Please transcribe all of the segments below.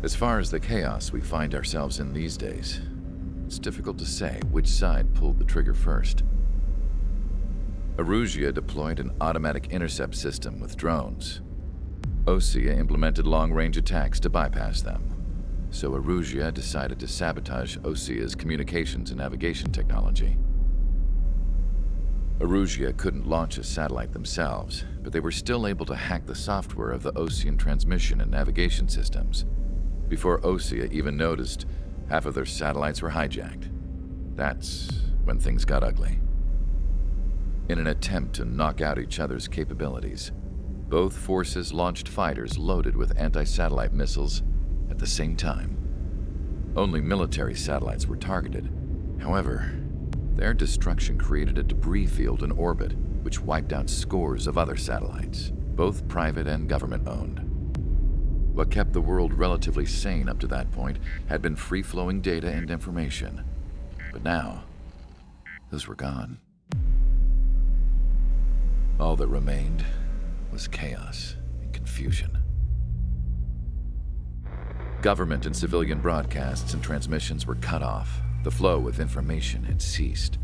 As far as the chaos we find ourselves in these days, it's difficult to say which side pulled the trigger first. Erusia deployed an automatic intercept system with drones. Osea implemented long-range attacks to bypass them. So Erusia decided to sabotage Osea's communications and navigation technology. Erusia couldn't launch a satellite themselves, but they were still able to hack the software of the Osean transmission and navigation systems. Before Osea even noticed, half of their satellites were hijacked. That's when things got ugly. In an attempt to knock out each other's capabilities, both forces launched fighters loaded with anti-satellite missiles at the same time. Only military satellites were targeted. However, their destruction created a debris field in orbit, which wiped out scores of other satellites, both private and government-owned. What kept the world relatively sane up to that point had been free-flowing data and information. But now, those were gone. All that remained was chaos and confusion. Government and civilian broadcasts and transmissions were cut off. The flow of information had ceased.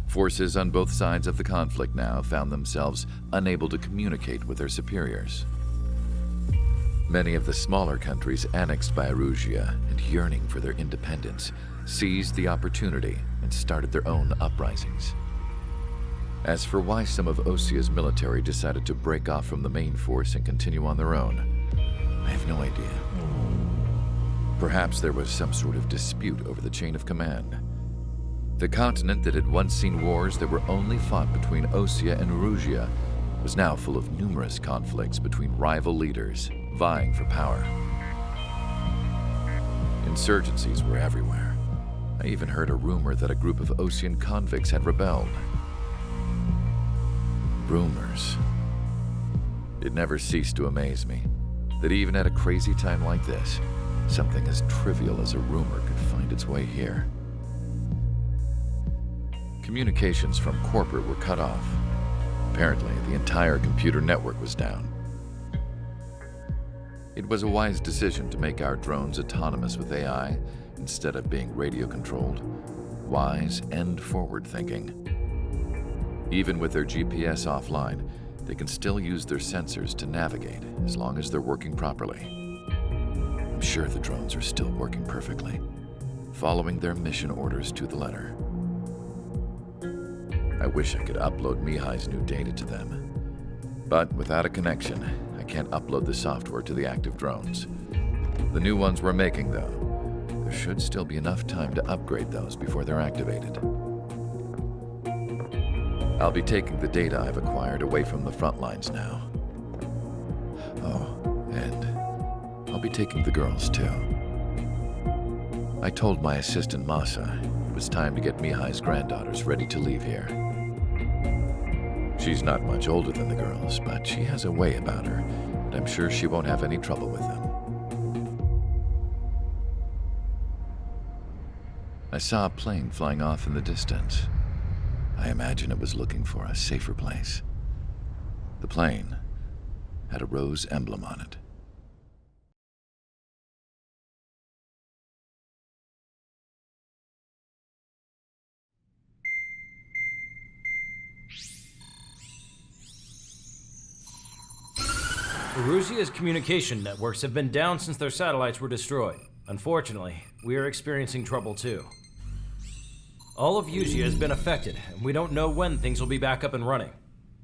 Forces on both sides of the conflict now found themselves unable to communicate with their superiors. Many of the smaller countries annexed by Erusia and yearning for their independence seized the opportunity and started their own uprisings. As for why some of Osea's military decided to break off from the main force and continue on their own, I have no idea. Perhaps there was some sort of dispute over the chain of command. The continent that had once seen wars that were only fought between Osea and Erusia was now full of numerous conflicts between rival leaders vying for power. Insurgencies were everywhere. I even heard a rumor that a group of Osean convicts had rebelled. Rumors. It never ceased to amaze me that even at a crazy time like this, something as trivial as a rumor could find its way here. Communications from corporate were cut off. Apparently, the entire computer network was down. It was a wise decision to make our drones autonomous with AI instead of being radio-controlled. Wise and forward-thinking. Even with their GPS offline, they can still use their sensors to navigate as long as they're working properly. I'm sure the drones are still working perfectly, following their mission orders to the letter. I wish I could upload Mihai's new data to them. But without a connection, I can't upload the software to the active drones. The new ones we're making, though, there should still be enough time to upgrade those before they're activated. I'll be taking the data I've acquired away from the front lines now. Oh, and I'll be taking the girls too. I told my assistant Masa it was time to get Mihai's granddaughters ready to leave here. She's not much older than the girls, but she has a way about her, and I'm sure she won't have any trouble with them. I saw a plane flying off in the distance. I imagine it was looking for a safer place. The plane had a rose emblem on it. Erusia's communication networks have been down since their satellites were destroyed. Unfortunately, we are experiencing trouble too. All of Usia has been affected, and we don't know when things will be back up and running.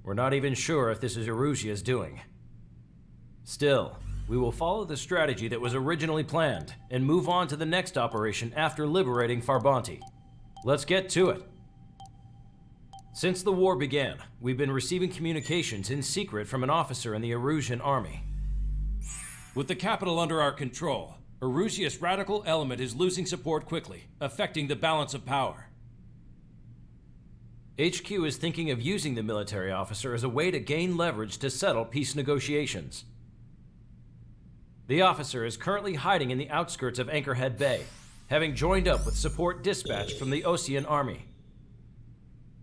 We're not even sure if this is Erusia's doing. Still, we will follow the strategy that was originally planned, and move on to the next operation after liberating Farbanti. Let's get to it. Since the war began, we've been receiving communications in secret from an officer in the Erusian army. With the capital under our control, Erusia's radical element is losing support quickly, affecting the balance of power. HQ is thinking of using the military officer as a way to gain leverage to settle peace negotiations. The officer is currently hiding in the outskirts of Anchorhead Bay, having joined up with support dispatch from the Osean army.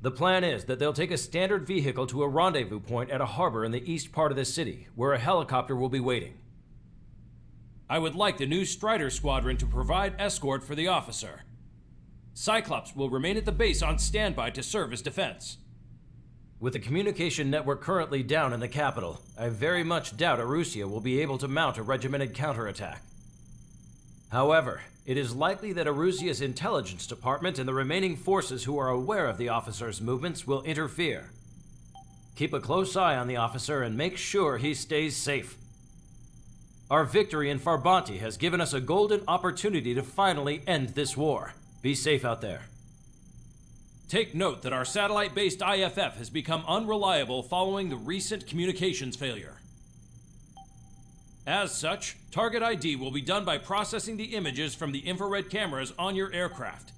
The plan is that they'll take a standard vehicle to a rendezvous point at a harbor in the east part of the city, where a helicopter will be waiting. I would like the new Strider Squadron to provide escort for the officer. Cyclops will remain at the base on standby to serve as defense. With the communication network currently down in the capital, I very much doubt Arusea will be able to mount a regimented counterattack. However, it is likely that Arusea's intelligence department and the remaining forces who are aware of the officer's movements will interfere. Keep a close eye on the officer and make sure he stays safe. Our victory in Farbanti has given us a golden opportunity to finally end this war. Be safe out there. Take note that our satellite-based IFF has become unreliable following the recent communications failure. As such, target ID will be done by processing the images from the infrared cameras on your aircraft.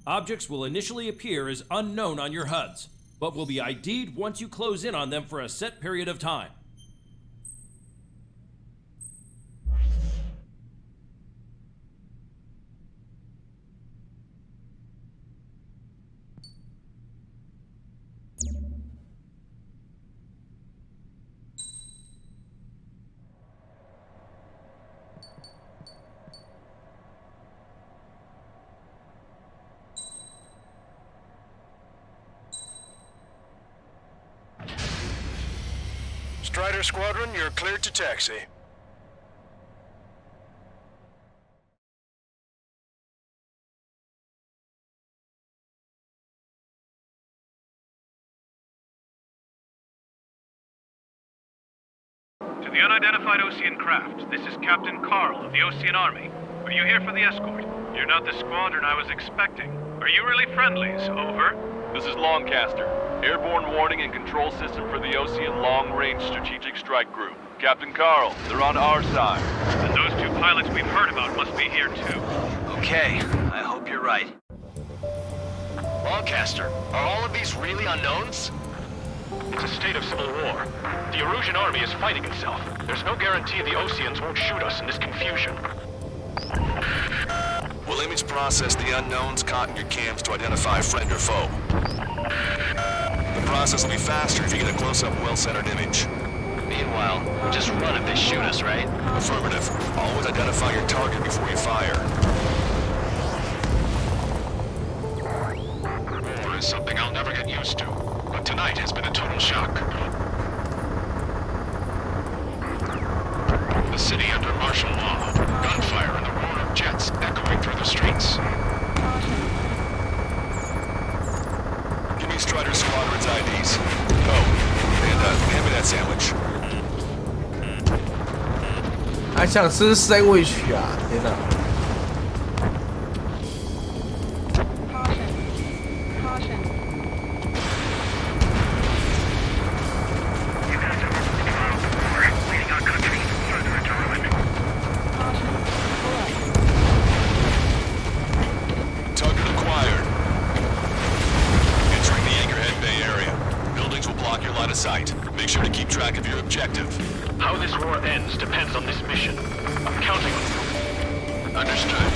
Objects will initially appear as unknown on your HUDs, but will be ID'd once you close in on them for a set period of time. Strider Squadron, you're cleared to taxi. To the unidentified Ocean craft, this is Captain Carl of the Ocean Army. Are you here for the escort? You're not the squadron I was expecting. Are you really friendlies? Over. This is Longcaster. Airborne warning and control system for the Ocean Long-Range Strategic Strike Group. Captain Carl, they're on our side. And those two pilots we've heard about must be here too. Okay, I hope you're right. Longcaster, are all of these really unknowns? It's a state of civil war. The Erusian army is fighting itself. There's no guarantee the Oceans won't shoot us in this confusion. We'll image process the unknowns caught in your cams to identify friend or foe. The process will be faster if you get a close-up, well-centered image. Meanwhile, we'll just run if they shoot us, right? Affirmative. Always identify your target before you fire. War is something I'll never get used to, but tonight has been a total shock. The city under martial law. Gunfire and the roar of jets echoing through the streets. Give me Strider Squadron's IDs. Oh, and hand me that sandwich. 还想吃 sandwich 啊！天哪！ Target acquired. Entering the Anchorhead Bay area. Buildings will block your line of sight. Make sure to keep track of your objective. How this war ends depends on this mission. I'm counting on you. Understood.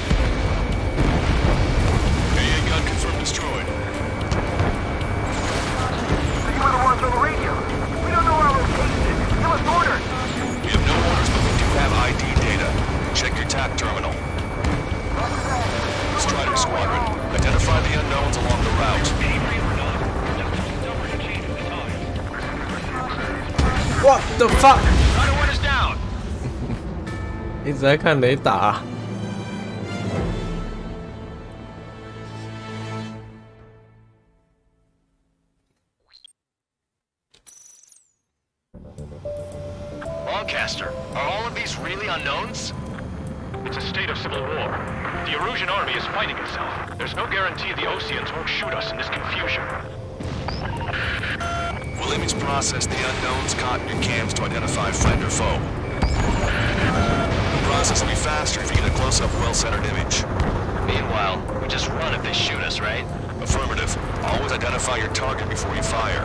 AA gun confirmed destroyed. You were the ones on the radio. We don't know our location. Give us orders. We have no orders, but we do have ID data. Check your TAC terminal. Strider Squadron, identify the unknowns along the route. ，What the fuck！ Try to run us down. 一直在看雷达啊。Longcaster, are all of these really unknowns? It's a state of civil war. The Erusian army is fighting itself. There's no guarantee the Oceans won't shoot us in this confusion. We'll image process the unknowns caught in your cams to identify friend or foe. The process will be faster if you get a close-up, well-centered image. Meanwhile, we just run if they shoot us, right? Affirmative. Always identify your target before you fire.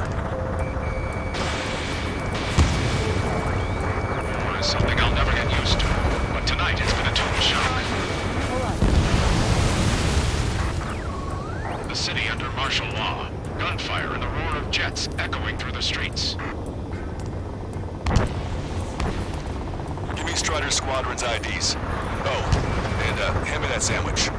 War is something I'll never get used to, but tonight it's been a total shock. The city under martial law. Gunfire and the roar of jets echoing through the streets. Give me Strider Squadron's IDs. Oh, and hand me that sandwich.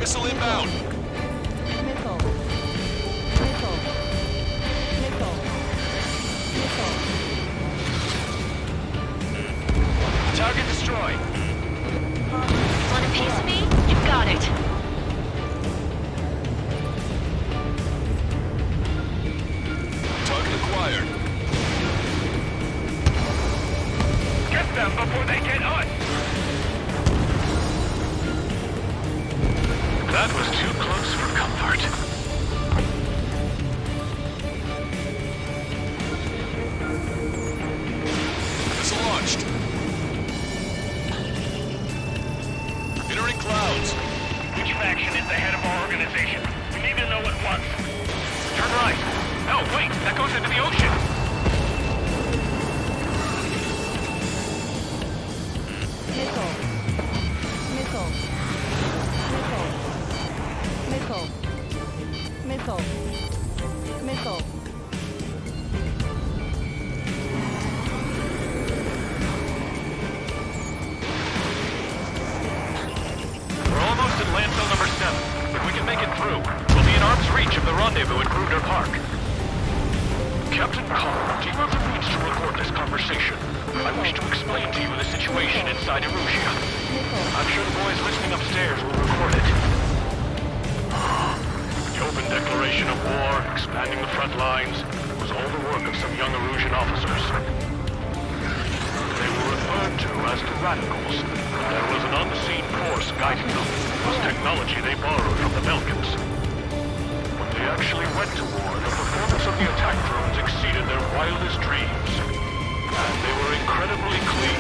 Missile inbound! Missile. Target destroyed. Want a piece of me? You got it. Target acquired. Get them before they get us! That was too close for comfort. Missile launched. Entering clouds. Which faction is the head of our organization? We need to know at once. Turn right. No, wait, that goes into the ocean. Missile. Missile. Missile. Missile. Missile. Missile. We're almost at landfill number 7. If we can make it through, we'll be in arm's reach of the rendezvous at Kruger Park. Captain Carl, do you have the means to record this conversation? I wish to explain to you the situation inside Erusia. I'm sure the boys listening upstairs will record it. The open declaration of war, expanding the front lines, was all the work of some young Erusian officers. They were referred to as the Radicals. There was an unseen force guiding them. It was technology they borrowed from the Melkins. When they actually went to war, the performance of the attack drones exceeded their wildest dreams. And they were incredibly clean,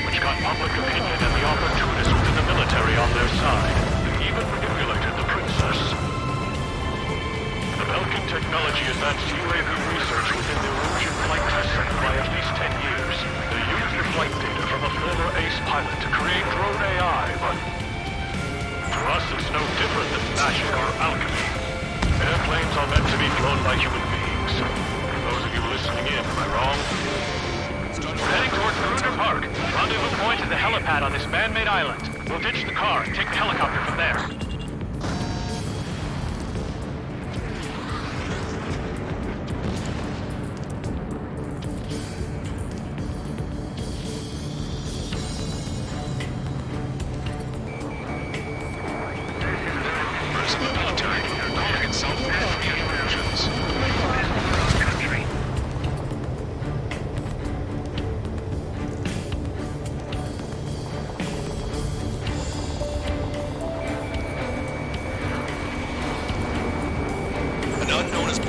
which got public opinion and the opportunists within the military on their side, and even manipulated the princess. The Melkin technology advanced UAV research within the Erusian flight test center by at least 10 years. They used the flight data from a former ace pilot to create drone AI, but to us it's no different than magic or alchemy. Airplanes are meant to be flown by human beings. For those of you listening in, am I wrong? We're heading towards Kruger Park. Rendezvous point is the helipad on this man-made island. We'll ditch the car and take the helicopter from there.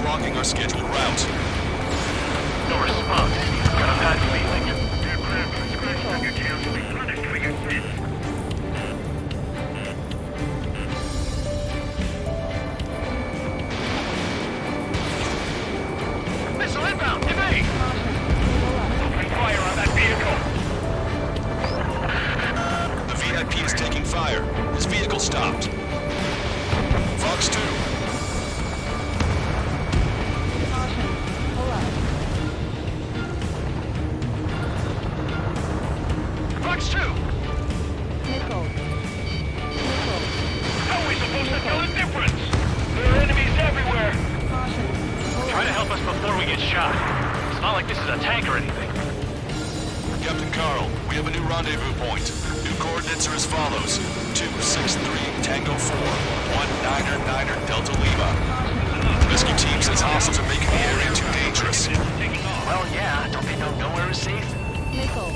Blocking our scheduled route. No response. Got a bad feeling. Aircraft with scratches on your tails will be punished for your sins. Missile inbound! Evade! Open fire on that vehicle! The VIP is taking fire. His vehicle stopped. Fox 2. Before we get shot. It's not like this is a tank or anything. Captain Carl, we have a new rendezvous point. New coordinates are as follows. 263 Tango 4, 1999 Delta Lima. Rescue team says hostiles are making the area too dangerous. Well, yeah, don't they know nowhere is safe? Missile.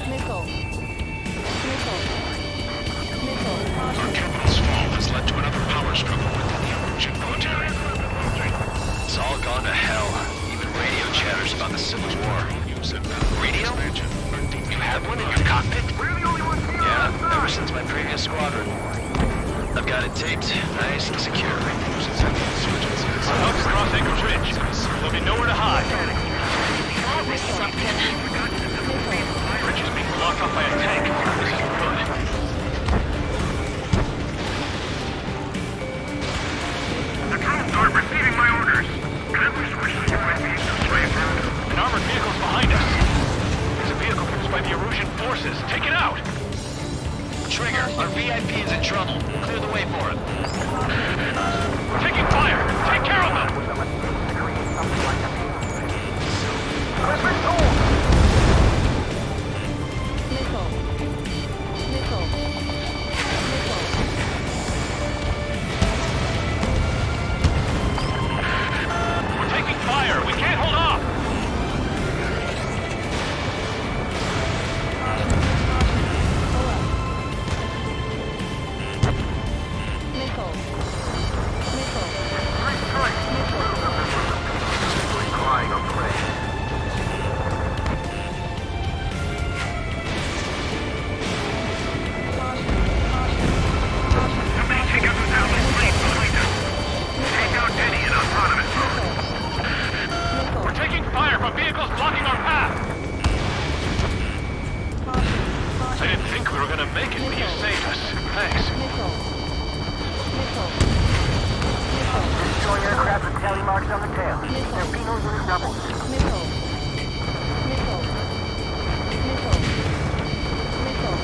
Missile. Missile. Missile. Our capital's fall has led to another power struggle within the Erusian military. It's all gone to hell. Even radio chatters about the Civil War. Radio? You have one in your cockpit? Yeah, ever since my previous squadron. I've got it taped, nice and secure. About to cross Anchorage Ridge. There'll be nowhere to hide. That was something. Ridge is being blocked off by a tank. This is good. The drones aren't receiving my orders. An armored vehicle's behind us. There's a vehicle used by the Erusian forces. Take it out! Trigger, our VIP is in trouble. Clear the way for it. We're taking fire! Take care of them! Missile. Missile. We're taking fire! We can't hold off! on the tail. Their beagles and doubles. Missile. Missile. Missile. Missile.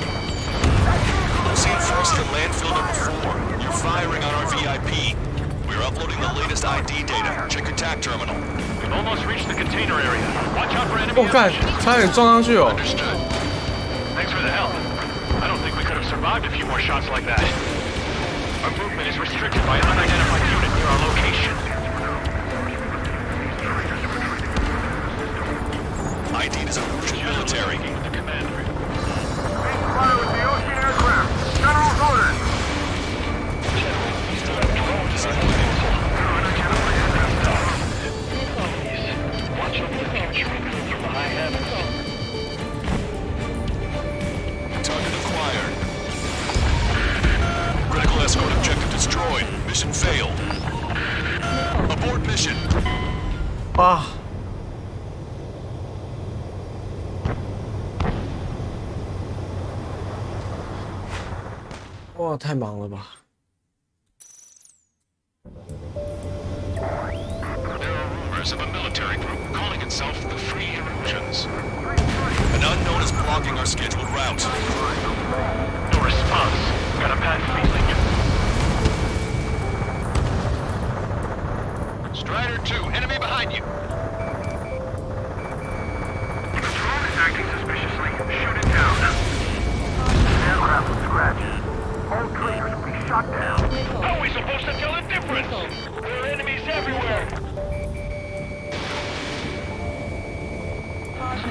Ocean Force to landfill number 4. You're firing on our VIP. We're uploading the latest ID data. Check your TAC terminal. We've almost reached the container area. Watch out for enemy 我干， ammunition. 差点撞上去哦！ Understood. Thanks for the help. I don't think we could have survived a few more shots like that. Our movement is restricted by an unidentified unit near our location. ID is a Russian military. With the commander. Fire with the ocean aircraft. General's orders. Watch over the future from the high heavens. Target acquired. Critical escort objective destroyed. Mission failed. Abort mission. 啊！哇，太忙了吧！ There are rumors of a military group calling itself the Free Erosions. An unknown is blocking our scheduled route. No response. Got a bad feeling. Strider 2, enemy behind you. If a drone is acting suspiciously, shoot it down. Aircraft will scratch. All traitors will be shot down. How are we supposed to tell the difference? There are enemies everywhere.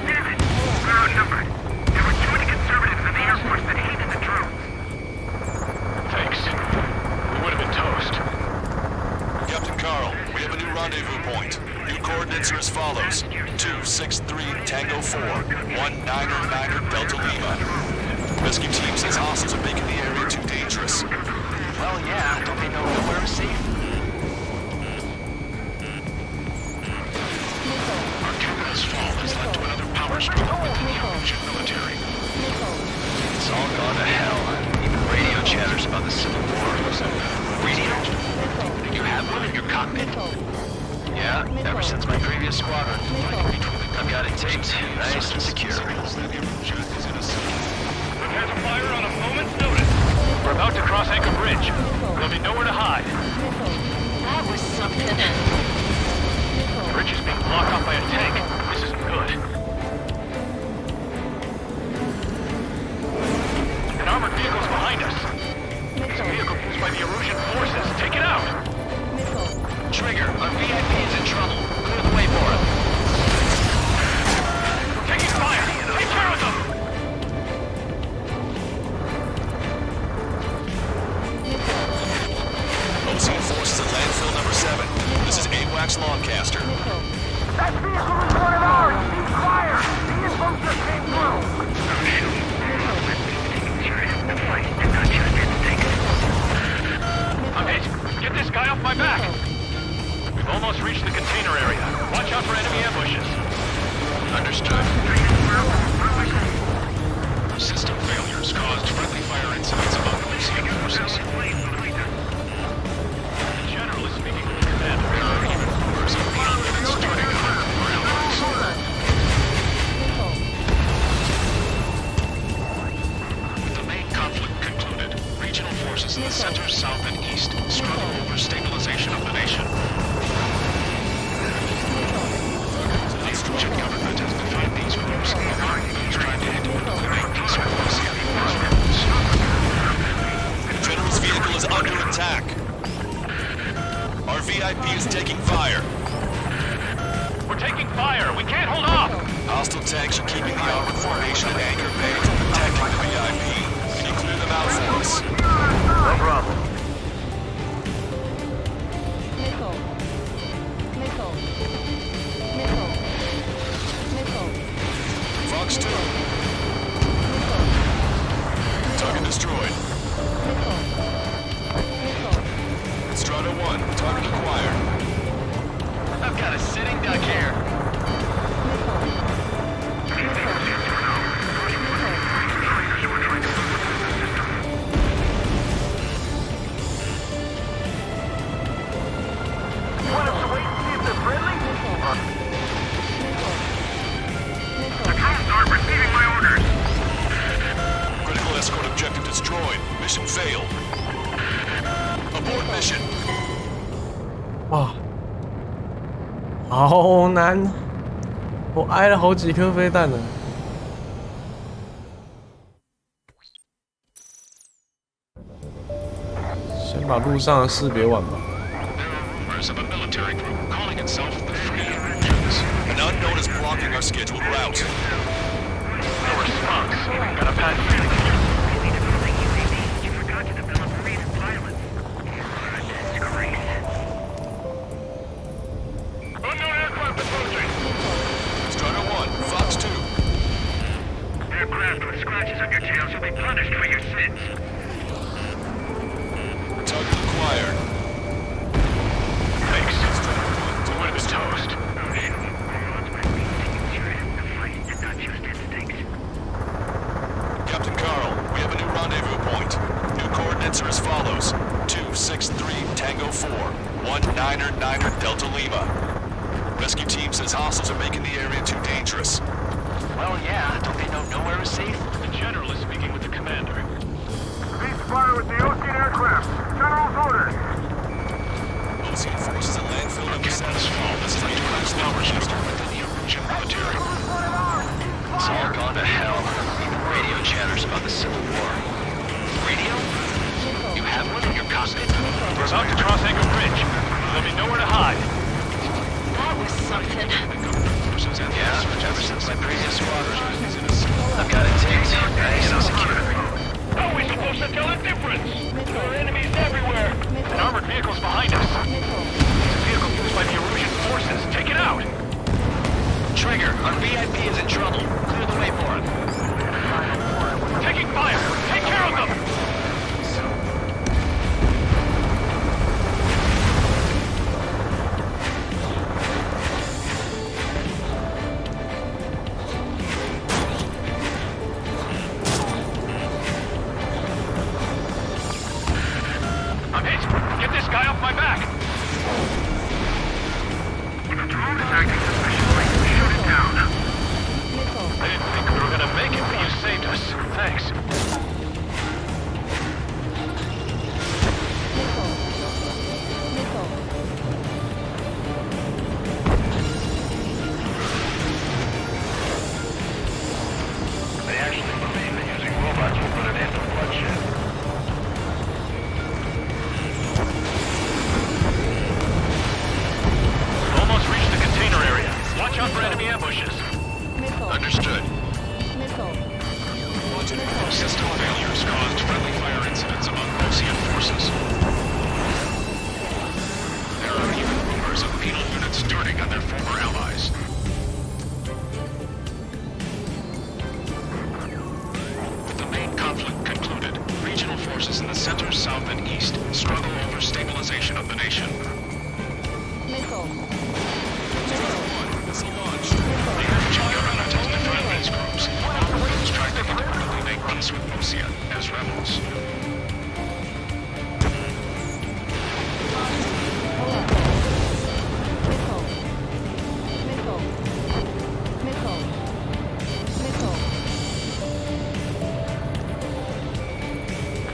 Damn it! We're outnumbered. There were too many conservatives in the Air Force that hated the drones. Thanks. We would have been toast. Captain Carl, we have a new rendezvous point. New coordinates are as follows. 263 Tango 4, 1999 Delta Lima. Rescue team says hostiles are making the area too dangerous. Well, yeah. Don't they know nowhere is safe? Our terminal's fall has led to another power struggle with the Erosion military. It's all gone to hell. Even radio chatters about the Civil War. Radio? Did you have one in your cockpit? Yeah, ever since my previous squadron. I've got it taped, nice and secure. We've had to fire on a moment's notice. We're about to cross Anchor Bridge. There'll be nowhere to hide. That was something. The bridge is being blocked off by a tank. This isn't good. An armored vehicle's behind us. It's a vehicle used by the Erosion forces. Take it out! Trigger, our VIP is in trouble. Clear the way for him. Taking fire! Take care of them! Ocean Force is at landfill number 7. This is AWACS Longcaster. That vehicle is one of ours! Cease fire! The info just came through! I'm hit! Get this guy off my back! We've almost reached the container area. Watch out for enemy ambushes. Understood. System failures caused friendly fire incidents among Ocean forces. Generally speaking, Commander. There are even rumors of the elements turning on our allies. The main conflict concluded. Regional forces in the center, south, and east struggle over stabilization of the nation. The Eastern government has defined these groups and those trying to independently make peace with Ocean forces. The General's vehicle is under attack. Our VIP is taking fire. We're taking fire! We can't hold off! Hostile tanks are keeping the armored formation at Anchor Bay from protecting the VIP. Can you clear them out for us? No problem. Missile. Missile. Missile. Missile. Fox 2. Target destroyed. Missile. Missile. Strata 1. Target acquired. I've got a sitting duck here. Want us to wait and see if they're Mission failed. Abort mission. 哇，好难！我挨了好几颗飞弹了。先把路上的识别完吧。 Of a military group calling itself the Free Agents. An unknown is blocking our scheduled route. No response. Got a pass. You forgot to develop marine pilots. Disgrace. Unknown aircraft approaching. Strider 1, Fox 2. Aircraft with scratches on your tails will be punished for your sins. Target acquired. Thanks. Would have been toast. Captain Carl, we have a new rendezvous point. New coordinates are as follows. 263 Tango 4, 1999 Delta Lima. Rescue team says hostiles are making the area too dangerous. Well, yeah, don't they know nowhere is safe? The general is speaking with the commander. Cease fire with the Ocean aircraft. General's orders. Ocean forces at landfill number 7. This is a direct Rochester within the Erusian military. It's all gone to hell. Even radio chatters about the Civil War. Radio? You have one in your cockpit? We're about to cross Anchor Bridge. There'll be nowhere to hide. That was something. Yeah, ever since my previous squadron. I've got it taped. Nice and secure. How are we supposed to tell the difference? There are enemies everywhere. An armored vehicle's behind us. It's a vehicle used by the Erusian forces. Take it out! Trigger, our VIP is in trouble. Clear the way for it. Taking fire! Take care of them! I'm hit! Get this guy off my back! The drone is acting suspiciously. Shoot it down. I didn't think we were gonna make it, but you saved us. Thanks. They actually believe that using robots will put an end to bloodshed. Almost reached the container area. Watch out for enemy ambushes. Understood. System failures caused friendly fire incidents among Ocean forces. There are even rumors of penal units turning on their former allies. With the main conflict concluded, regional forces in the center, south, and east struggle over stabilization of the nation. The Virginia relatives defend these groups, while the Marines try to independently make peace with Lucia as rebels.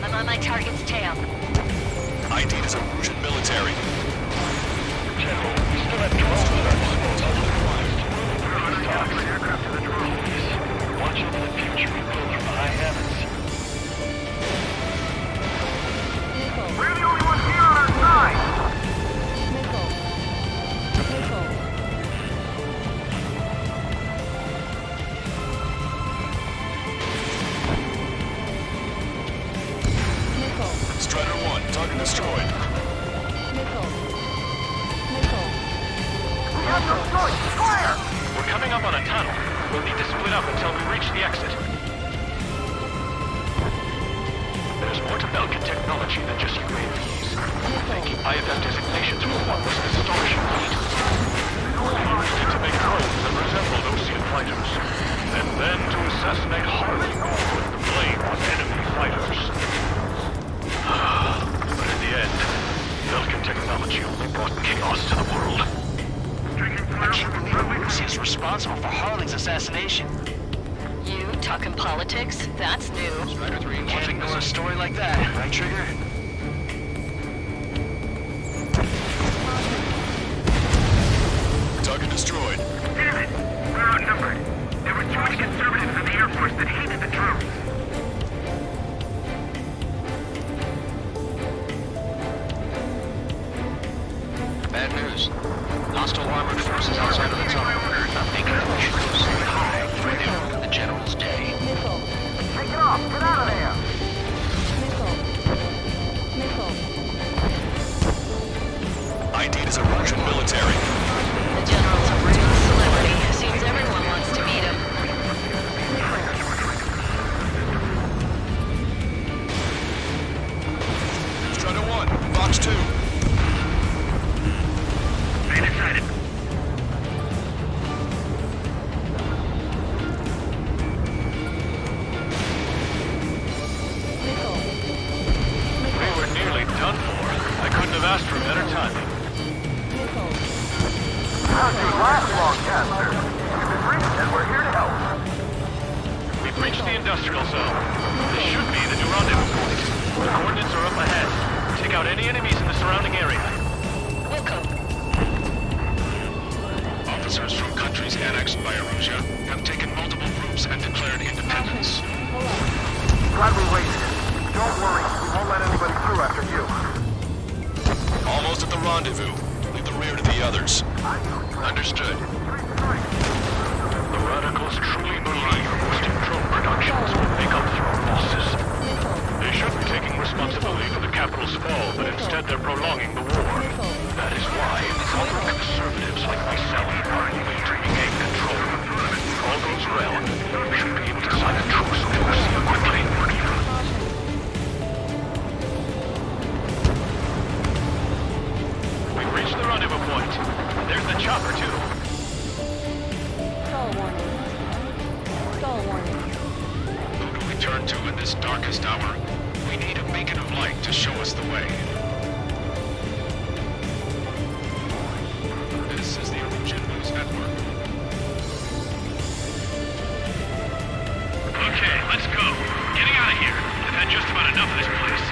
I'm on my target's tail. ID is Erusian military. General, we still have drones at our disposal. We're on aircraft to the drones. Watch over the future we build from the high heavens. We're the only ones here on our side. Strider 1, target destroyed. We have no choice. Fire! We're coming up on a tunnel. We'll need to split up until we reach the exit. There's more to Belkin technology than just UAVs. Taking IFF designations for one was an astonishing feat. Used to make drones that resembled Ocean fighters, and then to assassinate Harley with the blame on enemy fighters. But in the end, Belkin technology only brought chaos to the world. I can't believe Lucy is responsible for Harling's assassination. You talking politics? That's new. Strider 3 can't ignore a story like that, right, Trigger? Target destroyed. Damn it! We're outnumbered. There were too many conservatives in the Air Force that hated the drones. Bad news. Hostile armored forces outside of the tunnel. Making the mission go so high before they ruin the General's day. Missile. Take it off! Get out of there! Missile. Missile. ID'd as a Russian military. The General's a real celebrity. Seems everyone wants to meet him. Strider 1, Box 2. Stay decided. Missile. We were nearly done for. I couldn't have asked for better timing. Missile. How'd you last long, Caster? You've been reading and we're here to help. We've reached the industrial zone. This should be the new rendezvous point. The coordinates are up ahead. Take out any enemies in the surrounding area. Welcome. Officers from countries annexed by Erusia have taken multiple groups and declared independence. Glad we waited. Don't worry, we won't let anybody through after you. Almost at the rendezvous. Leave the rear to the others. Understood. The radicals truly believe boosting drone productions will make up for our losses. They should be taking responsibility for the capital's fall, but instead they're prolonging the war. That is why moderate conservatives like myself are moving to regain control. If all goes well, we should be able to sign a truce with Russia quickly. We've reached the rendezvous point. There's the chopper, too. Stall warning. Stall warning. Who do we turn to in this darkest hour? We need a beacon of light to show us the way. This is the Erusia News Network. Okay, let's go. Getting out of here. I've had just about enough of this place.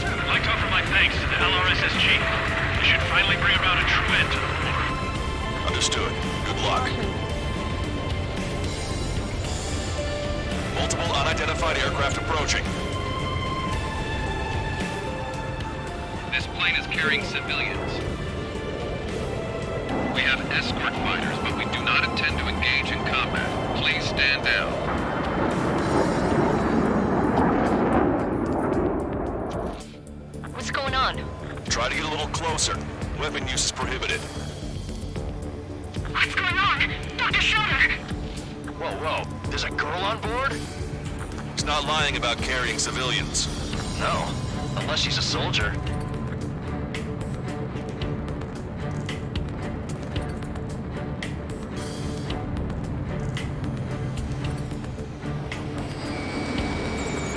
I'd like to offer my thanks to the LRSSG. They should finally bring about a true end to the war. Understood. Good luck. Multiple unidentified aircraft approaching. This plane is carrying civilians. We have escort fighters, but we do not intend to engage in combat. Please stand down. What's going on? Try to get a little closer. Weapon use is prohibited. What's going on? Dr. Schroeder! Whoa, whoa. There's a girl on board? He's not lying about carrying civilians. No. Unless she's a soldier.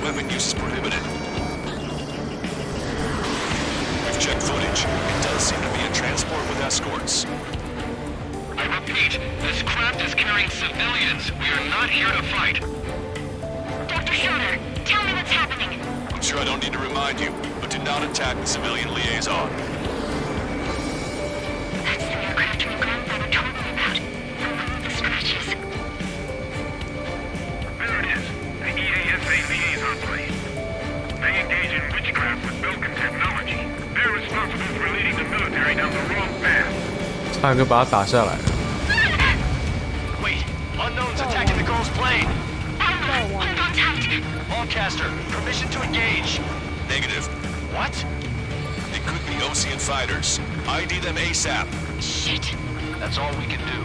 Weapon use is prohibited. We've checked footage. It does seem to be a transport with escorts. I repeat, this craft is carrying civilians. We are not here to fight. Dr. Schroeder, tell me what's happening. I'm sure I don't need to remind you, but do not attack the civilian liaison. That's the aircraft your grandfather told me about. The scratches. There it is. The EASA liaison plane. They engage in witchcraft with Belkin technology. They're responsible for leading the military down the wrong path. 差点把他打下来了。 Wait, unknown's attacking the girl's plane. Hold on tight. Allcaster, permission to engage. Negative. What? It could be Ocean fighters. ID them ASAP. Shit. That's all we can do.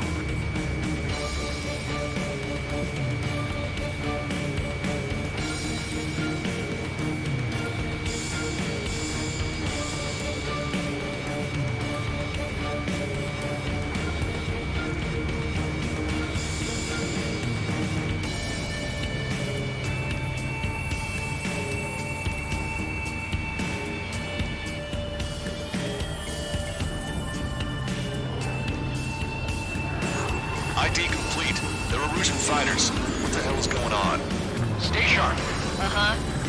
ID complete. They're Erusian fighters. What the hell is going on? Stay sharp.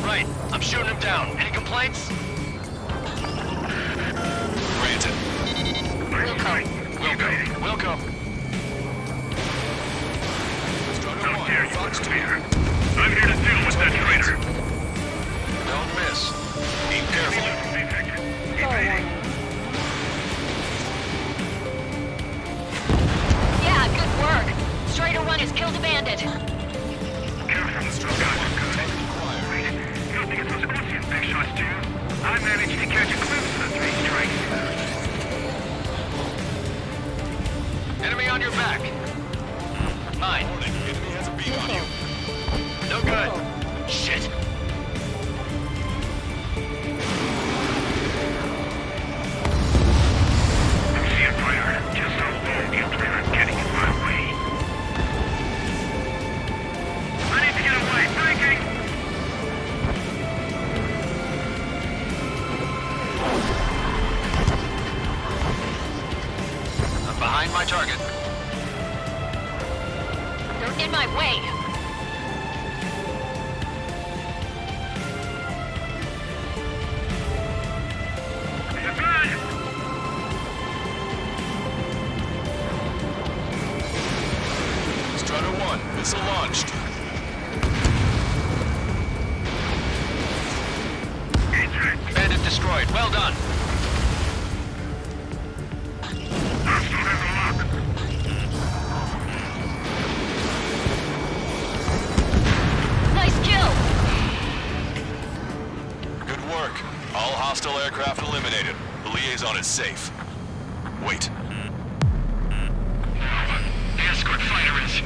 Right. I'm shooting him down. Any complaints? Granted. Wilco. How dare you, Peter? I'm here to deal with that traitor. Don't miss. Be careful. Yeah, good work. Strider 1 has killed a bandit. Careful, Mr. Wait, you don't think it's those Ocean big shots, do you? I managed to catch a glimpse of the 3 strikes. Enemy on your back. Mine. Enemy has a beat on you. No good. Shit. See a fighter. Just how low the traitor's getting in my way. I need to get away. Breaking! I'm behind my target. They're in my way. Strider 1, missile launched. Bandit destroyed. Well done. Nice kill. Good work. All hostile aircraft eliminated. The liaison is safe. Wait. The escort fighter is...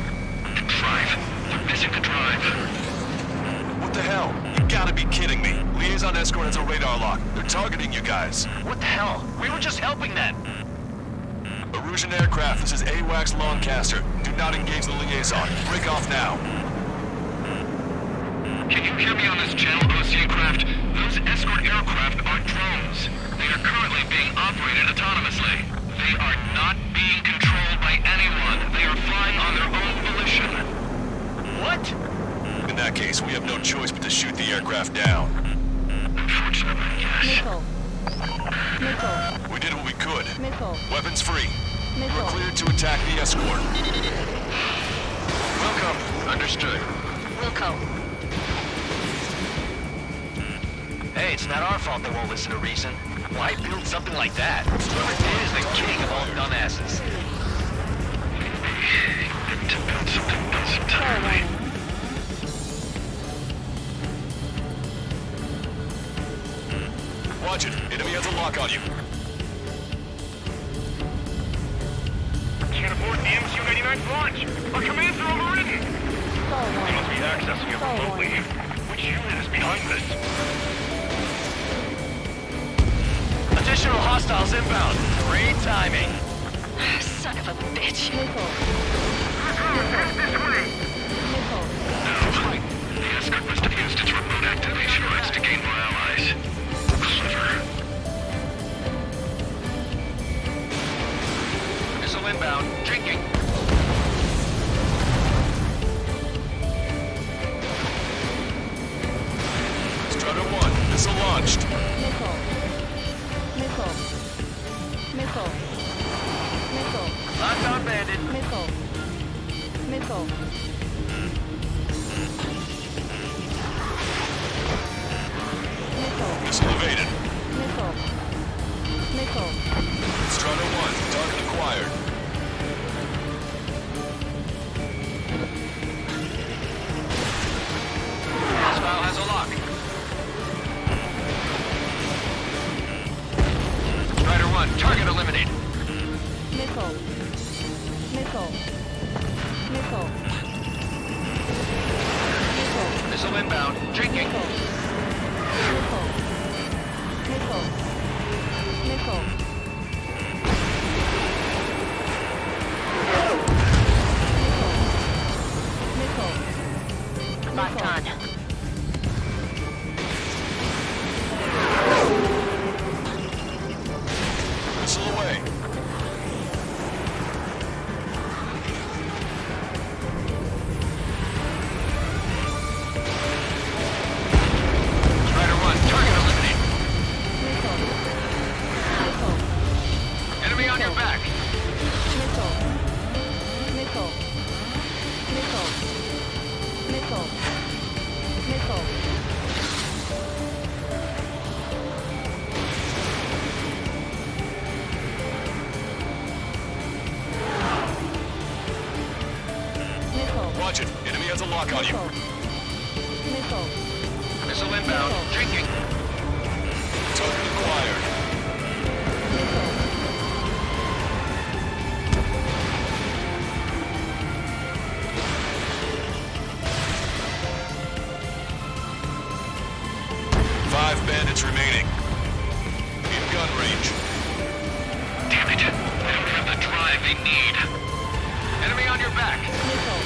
the drive. They're missing the drive. What the hell? You gotta be kidding me. Liaison escort has a radar lock. They're targeting you guys. What the hell? We were just helping them. Erusian aircraft, this is AWACS Lancaster. Do not engage the liaison. Break off now. Can you hear me on this channel, OC craft? Those escort aircraft are drones. They are currently being operated autonomously. They are not being controlled by anyone. They are flying on their own volition. What? In that case, we have no choice but to shoot the aircraft down. Unfortunately, yes. We did what we could. Missile. Weapons free. You are Missile. cleared to attack the escort. Welcome. Understood. Wilco. Hey, it's not our fault they won't listen to reason. Why build something like that? Whoever did is the king of all dumbasses. To build something else entirely. Watch it. Enemy has a lock on you. Can't afford the MSU-99's launch. Our commands are overridden. They must be accessing it remotely. Which unit is behind this? Additional hostiles inbound. Great timing. Son of a bitch. The escort must have used its remote activation rights to gain more allies. Clever. Missile inbound. Drinking. Strider 1, missile launched. Locked on bandit. Missile evaded. Strider 1, target acquired. Hostile has a lock. Strider 1, target eliminated. Missile inbound. Drinking. Locked on. Missile away. Watch it. Enemy has a lock on you. Missile. Missile inbound. Drinking. Target acquired. Missile. 5 bandits remaining. In gun range. Damn it. They don't have the drive they need. Enemy on your back. Missile.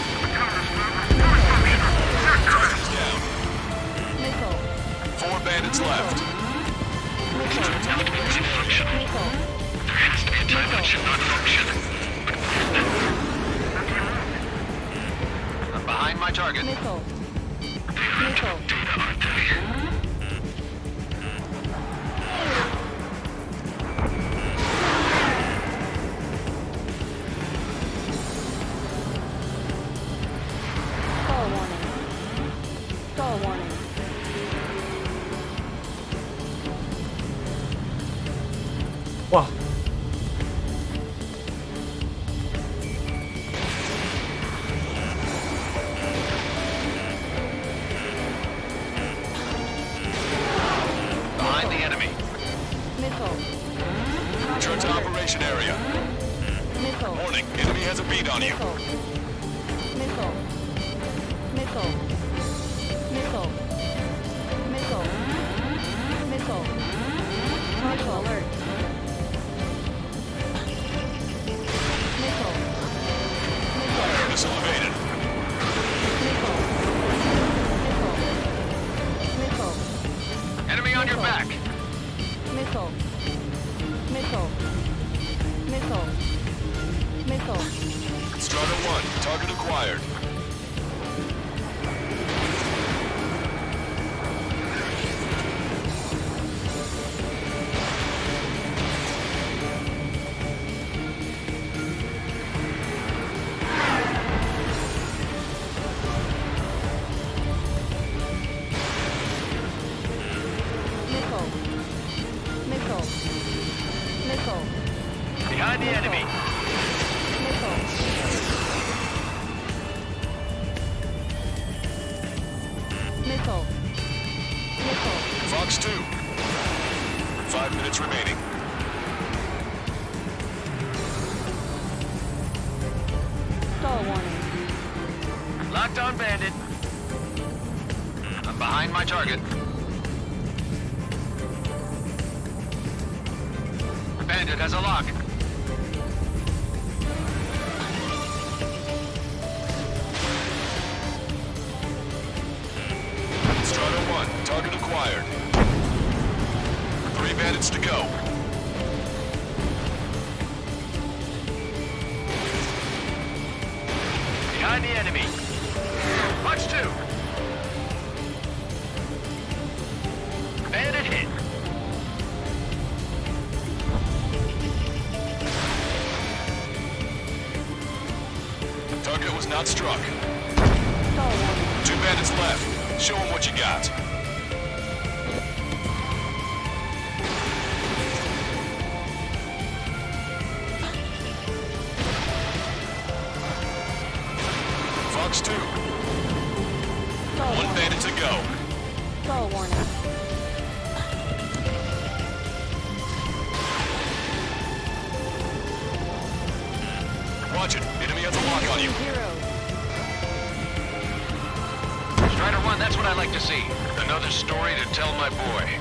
Target's down. Missile. 4 bandits left. Missile. Missile. There has to be a time when it should not function. I'm behind my target. Missile. They are out of data, aren't they? Stall warning. Stall warning. Wow. Behind the enemy. Missile. Return to operation area. Missile. Warning. Enemy has a beat on you. Missile. Missile. Missile. Missile. Missile. Missile. Partial alert. Missile. Missile. Missile evaded. Missile. Missile. Missile. Enemy on your back. Missile. Missile. Missile. Missile. Strider 1. Target acquired. Missile. Missile. Missile. Behind the enemy. Missile. Missile. Missile. Fox 2. 5 minutes remaining. Stall warning. Locked on bandit. I'm behind my target. Bandit has a lock. Strider 1. Target acquired. 3 bandits to go. Behind the enemy. Punch 2. Bandit hit. Target was not struck. Stall warning. 2 bandits left. Show them what you got. Fox 2. Stall 1 warning. bandit to go. Stall warning. Watch it. Enemy has a lock on you. Zero. Strider 1, that's what I like to see. Another story to tell my boy.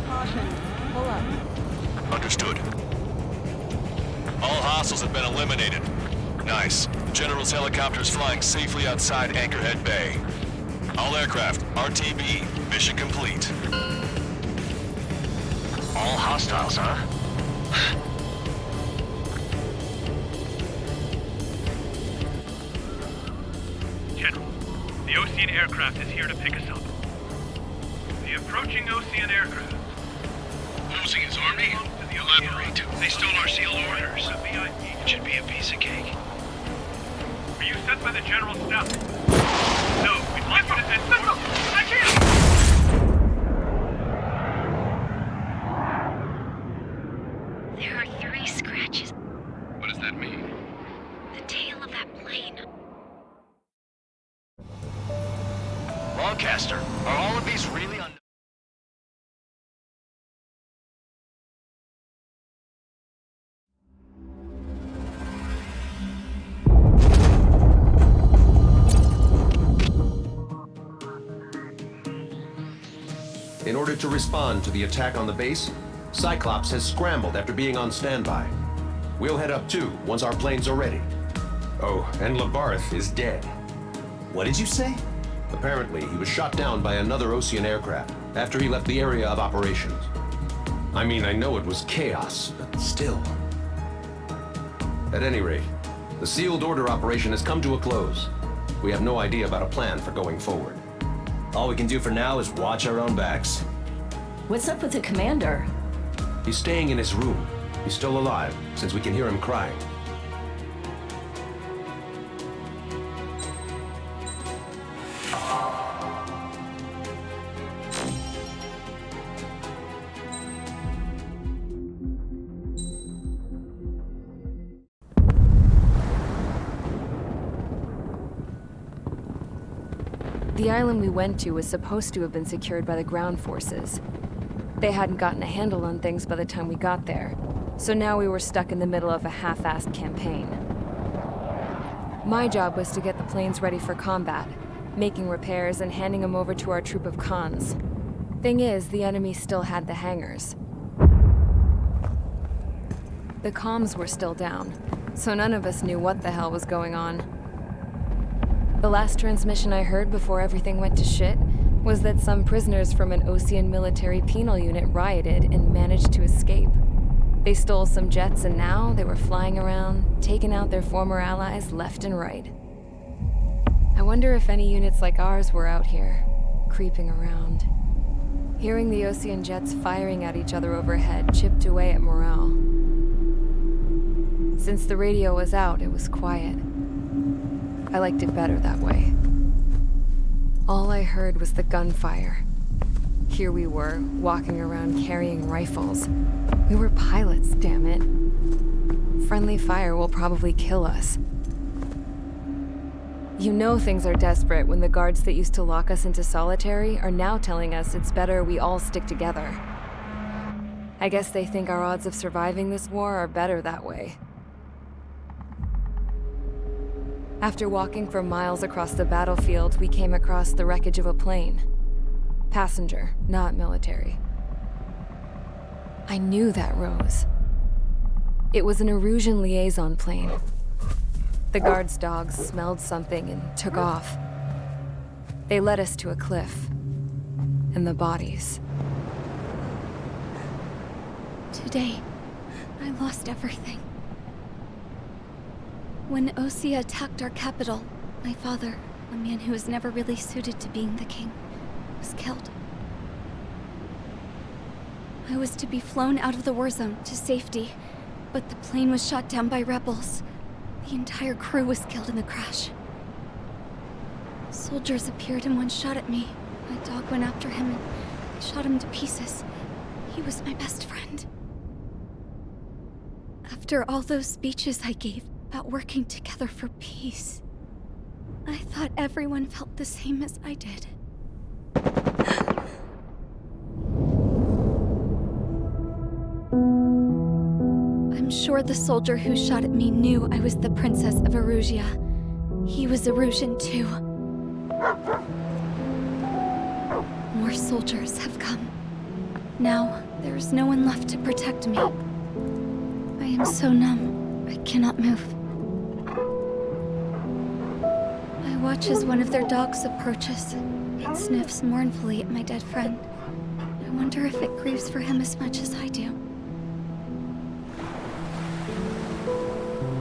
Caution. Pull up. Understood. All hostiles have been eliminated. Nice. The General's helicopter is flying safely outside Anchorhead Bay. All aircraft, RTB, mission complete. All hostiles, huh? General, the Ocean aircraft is here to pick us up. The approaching Ocean aircraft. Losing his army? Elaborate. They stole our sealed orders. It should be a piece of cake. Were you sent by the General's staff? No, we'd like you to send... I can't! There are 3 scratches. What does that mean? The tail of that that plane. Lancaster, are all of these really un... In order to respond to the attack on the base, Cyclops has scrambled after being on standby. We'll head up too, once our planes are ready. Oh, and Labarth is dead. What did you say? Apparently, he was shot down by another Ocean aircraft after he left the area of operations. I mean, I know it was chaos, but still. At any rate, the sealed order operation has come to a close. We have no idea about a plan for going forward. All we can do for now is watch our own backs. What's up with the commander? He's staying in his room. He's still alive, since we can hear him crying. The island we went to was supposed to have been secured by the ground forces. They hadn't gotten a handle on things by the time we got there, so now we were stuck in the middle of a half-assed campaign. My job was to get the planes ready for combat, making repairs and handing them over to our troop of cons. Thing is, the enemy still had the hangars. The comms were still down, so none of us knew what the hell was going on. The last transmission I heard before everything went to shit was that some prisoners from an Ocean military penal unit rioted and managed to escape. They stole some jets and now they were flying around, taking out their former allies left and right. I wonder if any units like ours were out here, creeping around. Hearing the Ocean jets firing at each other overhead chipped away at morale. Since the radio was out, it was quiet. I liked it better that way. All I heard was the gunfire. Here we were, walking around carrying rifles. We were pilots, damn it. Friendly fire will probably kill us. You know things are desperate when the guards that used to lock us into solitary are now telling us it's better we all stick together. I guess they think our odds of surviving this war are better that way. After walking for miles across the battlefield, we came across the wreckage of a plane. Passenger, not military. I knew that rose. It was an Erusian liaison plane. The guards' dogs smelled something and took off. They led us to a cliff. And the bodies. Today, I lost everything. When Osea attacked our capital, my father, a man who was never really suited to being the king, was killed. I was to be flown out of the war zone to safety, but the plane was shot down by rebels. The entire crew was killed in the crash. Soldiers appeared and one shot at me. My dog went after him and I shot him to pieces. He was my best friend. After all those speeches I gave about working together for peace, I thought everyone felt the same as I did. I'm sure the soldier who shot at me knew I was the Princess of Erusia. He was Erusian too. More soldiers have come. Now, there is no one left to protect me. I am so numb, I cannot move. I watch as one of their dogs approaches. It sniffs mournfully at my dead friend. I wonder if it grieves for him as much as I do.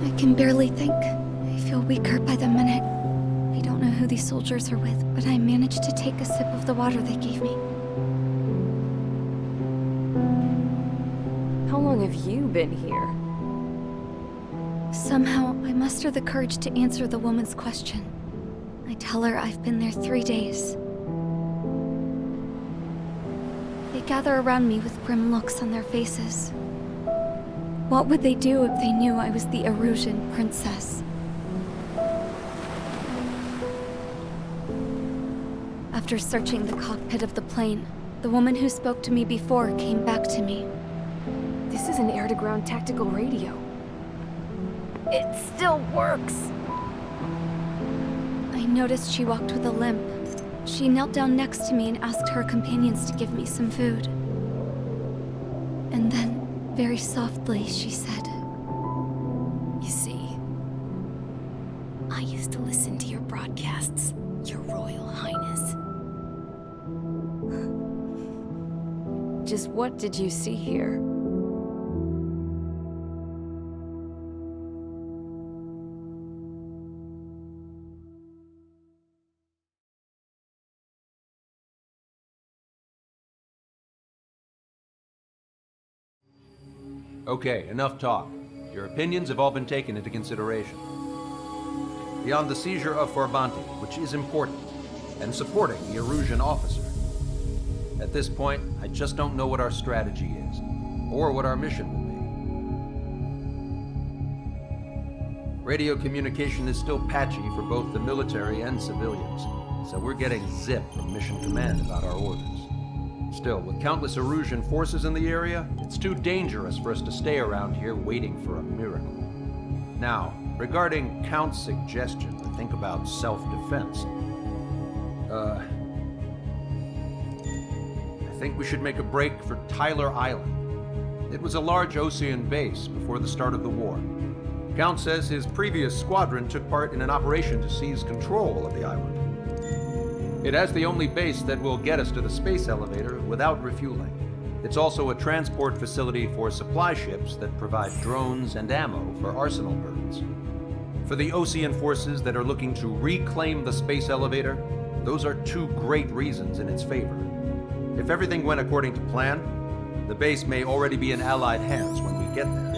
I can barely think. I feel weaker by the minute. I don't know who these soldiers are with, but I managed to take a sip of the water they gave me. How long have you been here? Somehow, I muster the courage to answer the woman's question. I tell her I've been there 3 days. They gather around me with grim looks on their faces. What would they do if they knew I was the Erusian princess? After searching the cockpit of the plane, the woman who spoke to me before came back to me. This is an air-to-ground tactical radio. It still works! I noticed she walked with a limp. She knelt down next to me and asked her companions to give me some food. And then, very softly, she said, "You see, I used to listen to your broadcasts, Your Royal Highness." Just what did you see here? Okay, enough talk. Your opinions have all been taken into consideration. Beyond the seizure of Forbanti, which is important, and supporting the Erusian officer. At this point, I just don't know what our strategy is, or what our mission will be. Radio communication is still patchy for both the military and civilians, so we're getting zip from Mission Command about our orders. Still, with countless Erusian forces in the area, it's too dangerous for us to stay around here waiting for a miracle. Now, regarding Count's suggestion to think about self-defense, I think we should make a break for Tyler Island. It was a large Osean base before the start of the war. Count says his previous squadron took part in an operation to seize control of the island. It has the only base that will get us to the space elevator without refueling. It's also a transport facility for supply ships that provide drones and ammo for arsenal birds. For the Osean forces that are looking to reclaim the space elevator, those are two great reasons in its favor. If everything went according to plan, the base may already be in Allied hands when we get there.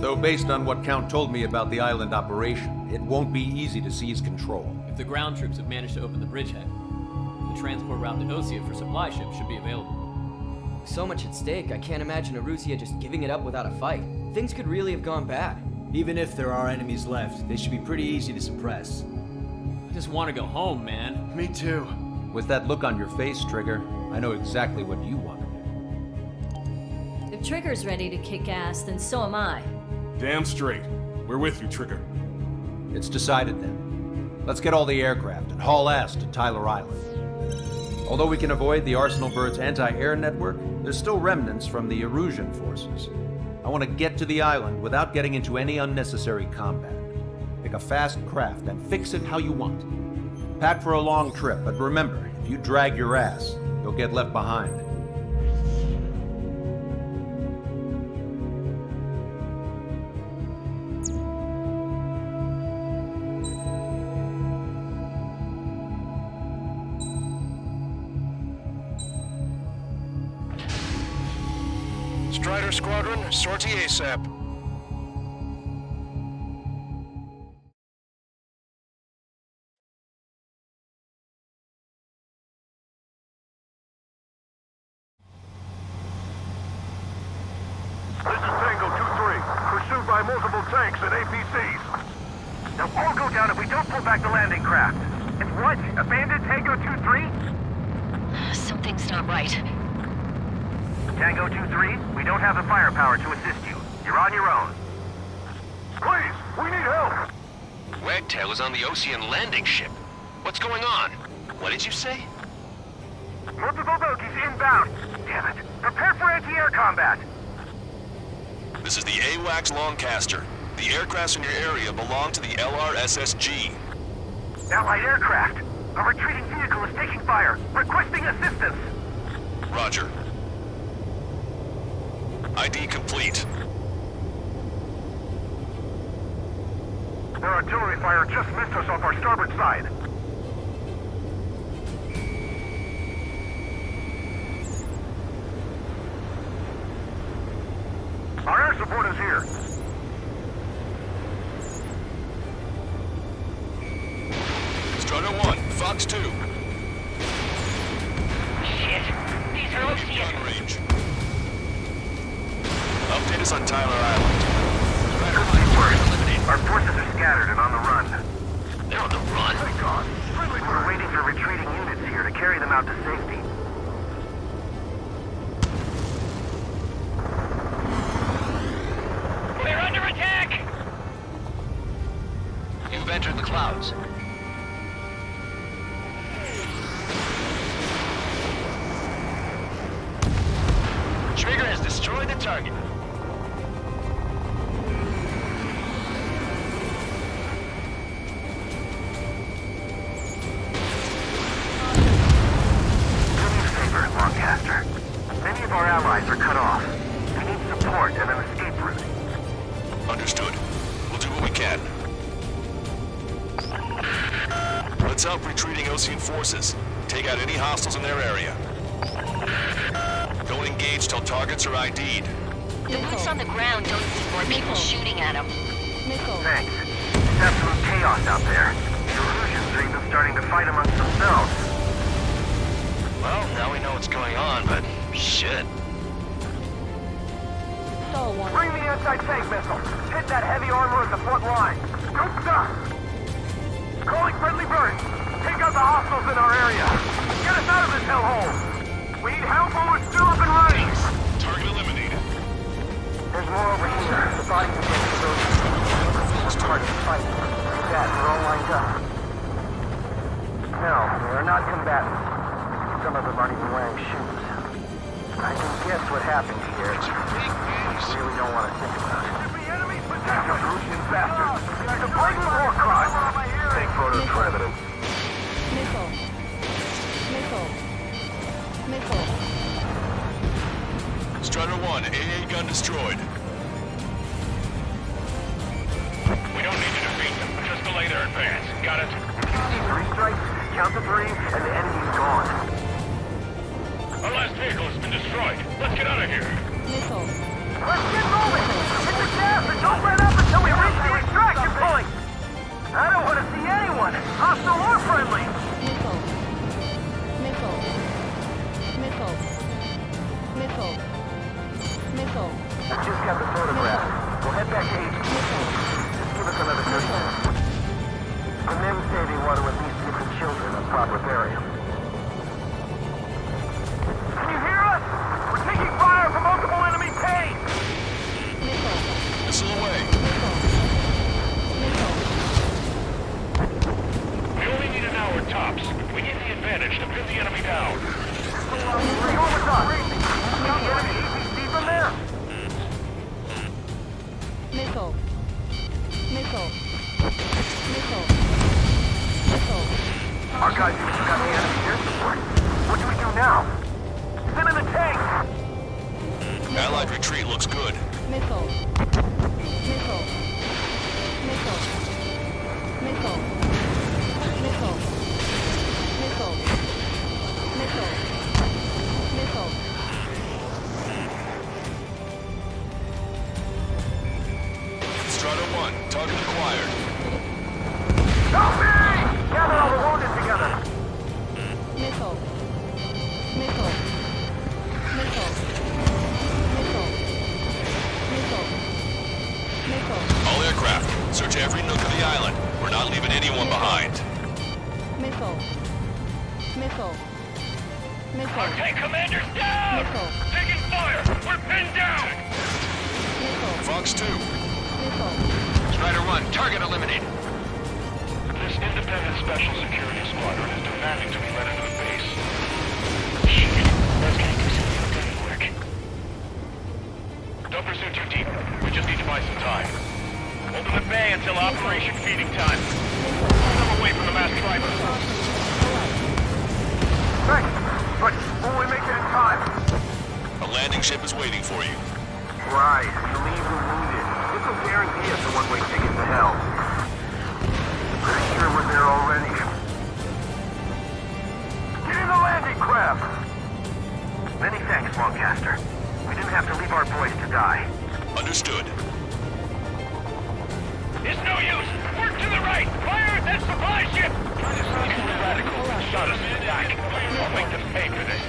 Though based on what Count told me about the island operation, it won't be easy to seize control. If the ground troops have managed to open the bridgehead, the transport route to Osea for supply ships should be available. With so much at stake, I can't imagine Erusia just giving it up without a fight. Things could really have gone bad. Even if there are enemies left, they should be pretty easy to suppress. I just want to go home, man. Me too. With that look on your face, Trigger, I know exactly what you want to do. If Trigger's ready to kick ass, then so am I. Damn straight. We're with you, Trigger. It's decided then. Let's get all the aircraft and haul ass to Tyler Island. Although we can avoid the Arsenal Bird's anti-air network, there's still remnants from the Erusian forces. I want to get to the island without getting into any unnecessary combat. Pick a fast craft and fix it how you want. Pack for a long trip, but remember, if you drag your ass, you'll get left behind. Strider Squadron, sortie ASAP. This is Tango 2-3, pursued by multiple tanks and APCs. They'll all go down if we don't pull back the landing craft. It's what? Abandoned Tango 2-3? Something's not right. Tango 2-3, we don't have the firepower to assist you. You're on your own. Please, we need help! Wagtail is on the Osean landing ship. What's going on? What did you say? Multiple bogies inbound. Damn it. Prepare for anti-air combat. This is the AWACS Longcaster. The aircrafts in your area belong to the LRSSG. Allied aircraft. A retreating vehicle is taking fire. Requesting assistance. Roger. ID complete. Their artillery fire just missed us off our starboard side. Our air support is here. Strutter 1, Fox 2. Shit. These are Osean. Gun range. Update us on Tyler Island. Our forces are scattered and on the run. They're on the run? Thank God. We're waiting for retreating units have entered the clouds. Trigger has destroyed the target. Lancaster. Many of our allies are cut off. We need support and an escape route. Understood. We'll do what we can. Let's help retreating Osean forces. Take out any hostiles in their area. Don't engage till targets are ID'd. The boots on the ground don't need more people shooting at them. Thanks. It's absolute chaos out there. The illusions are even starting to fight amongst themselves. Well, now we know what's going on, but shit. Bring the anti-tank missile. Hit that heavy armor at the front line. Don't stop. Calling friendly birds. Take out the hostiles in our area. Get us out of this hellhole. We need help while we're still up and running. Target eliminated. There's more over here. The bodies are getting those. We're part of the fight. See that? We're all lined up. No, they are not combatants. Some of them aren't even wearing shoes. I can guess what happened here. I really don't want to think about it. These are Russian bastards. It's a blatant war crime. Take photos for evidence. Missile. Strider 1, AA gun destroyed. We don't need to defeat them. Just delay their advance. Got it? 3 strikes, count to 3, and the enemy's gone. Our last vehicle has been destroyed. Let's get out of here. Missile. Let's get moving! Hit the gas and don't let up until we reach the extraction point! I don't want to see anyone, hostile or friendly! Missile. I just got the photograph. We'll head back to Agent. Just give us another 30 minutes. The men say they want to at least give the children a proper burial. Can you hear us? We're taking fire from multiple enemy tanks! Missile away. We only need an hour tops. We need the advantage to pin the enemy down. Bring over us! The enemy EPC from there? Missile. Our guys even got the enemy air support. What do we do now? Send in the tanks! Allied retreat looks good. Missile. Strider 1, target acquired. Help me! Gather all the wounded together. Missile. All aircraft, search every nook of the island. We're not leaving anyone behind. Missile. Our tank commander's down! Taking fire! We're pinned down! Fox 2. Strider 1, target eliminated. This independent special security squadron is demanding to be let into the base. Shit, those tankers are doing good work. Don't pursue too deep. We just need to buy some time. Open the bay until Operation Feeding Time. Come away from the mass driver. Thanks, but will we make it in time? A landing ship is waiting for you. Right, relieve the wounded. This will guarantee us a one-way ticket to hell. Pretty sure we're there already. Get in the landing craft! Many thanks, Lancaster. We didn't have to leave our boys to die. Understood. It's no use! Work to the right! Fire at that supply ship! These radicals shot us in the back. I'll make them pay for this.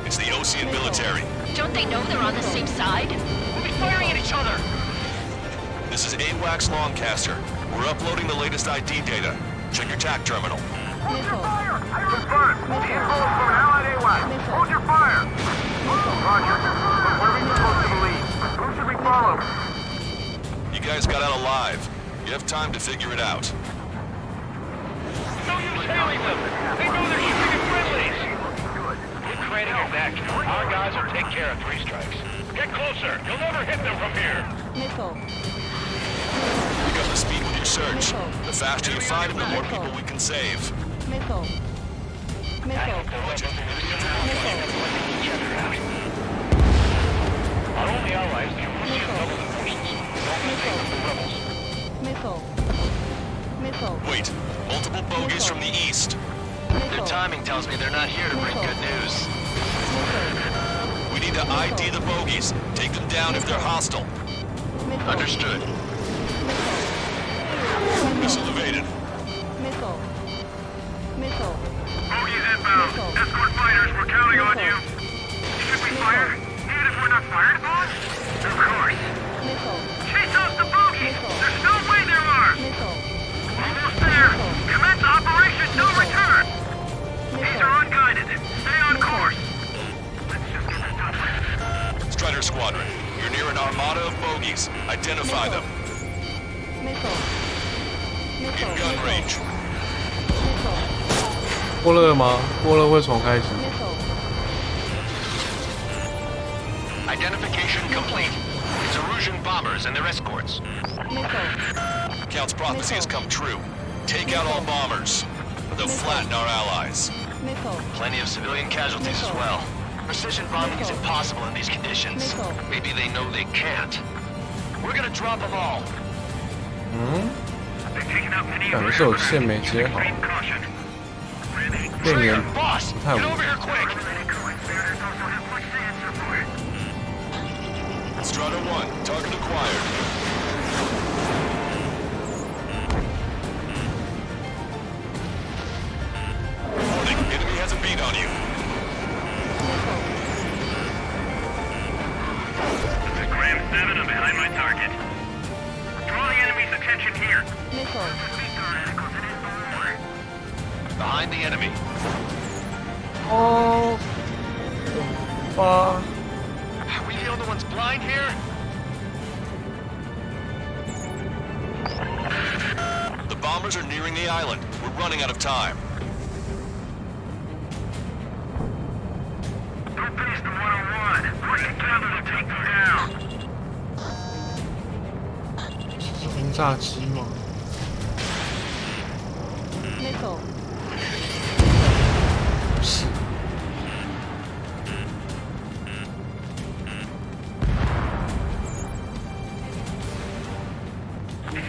It's the Osean military. Don't they know they're on the same side? We'll be firing at each other! This is AWACS Lancaster. We're uploading the latest ID data. Check your TAC terminal. Hold your fire! Confirmed! The info is from an allied AWACS. Hold your fire! Roger. What are we supposed to believe? Who should we follow? You guys got out alive. You have time to figure it out. No use hailing them. They know they're shooting at friendlies. Keep craning your back. Our guys will take care of 3 strikes. Get closer. You'll never hit them from here. Missile. Pick up the speed with your search. The faster you find them, the more people we can save. Missile. Missile. Our only allies, the Russian government forces, don't mistake them for rebels. Missile. Missile. Wait, multiple bogies from the east. Their timing tells me they're not here to bring good news. We need to ID the bogies. Take them down if they're hostile. Understood. Missile evaded. Missile. Missile. Bogies inbound. Escort fighters, we're counting on you. Should we fire? Even if we're not fired upon? Of course. Missile. Chase out the bogies! There's no way there are! Missile. Almost there! Commence Operation No Return! These are unguided. Stay on course! Let's just get this done with. Strider Squadron, you're near an armada of bogies. Identify them. Missile. In gun range. 过热了吗？过热会重开始。 Identification complete. It's Erusian bombers and their escorts. Count's prophecy has come true. Take out all bombers. They'll flatten our allies. Plenty of civilian casualties as well. Precision bombing is impossible in these conditions. Maybe they know they can't. We're gonna drop them all. 感觉是有线没接好，电源不太稳。 Strider 1, target acquired. Warning, enemy has a beat on you. Graham 7, I'm behind my target. Draw the enemy's attention here. Behind the enemy. Oh. Are we the only ones blind here? The bombers are nearing the island. We're running out of time. Don't finish the 101. Work together to take them down. 轰炸机吗？ Missile. 是。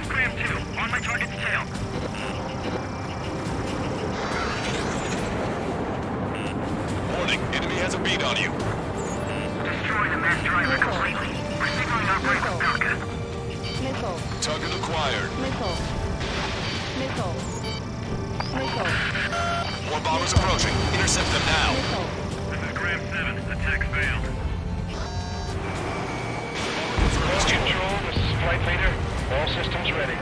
Graham 2, on my target's tail. Warning, enemy has a beat on you. Destroy the mass driver completely. We're signaling Operation Falcon. Missile. Target acquired. Missile. Missile. Missile. More bombers approaching. Intercept them now. This is Graham 7. Attack failed. Launch control, this is flight leader. All systems ready.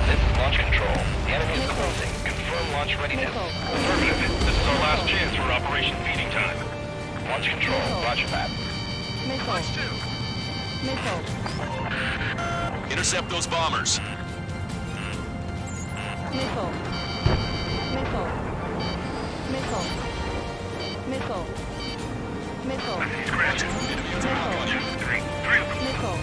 This is launch control. The enemy is closing. Confirm launch readiness. Affirmative. This is our last chance for Operation Feeding Time. Launch control. Roger that. Missile. Missile. Intercept those bombers. Missile. Missile. Missile. Missile. Missile. Missile.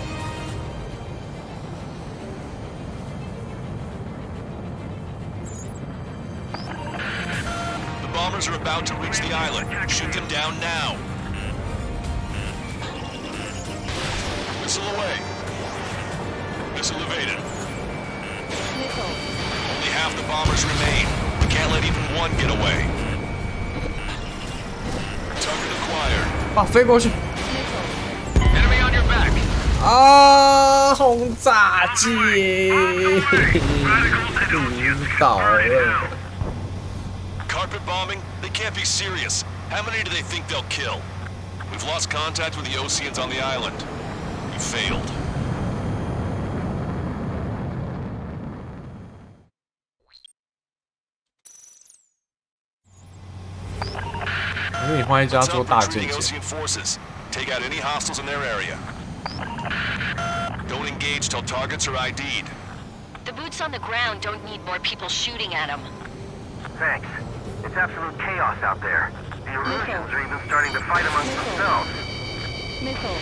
The bombers are about to reach the island. Shoot them down now. Missile away. Missile evaded. Missile. Only half the bombers remain. We can't let even one get away. Target acquired. 啊，飞过去！ Enemy on your back. 啊，轰炸机！晕倒了。 Carpet bombing? They can't be serious. How many do they think they'll kill? We've lost contact with the Oseans on the island. We failed. 因为你换一家做大舰舰。Take out any hostiles in their area. Don't engage till targets are ID'd. The boots on the ground don't need more people shooting at them. Thanks. It's absolute chaos out there. The Erusians are even starting to fight amongst themselves. Missile.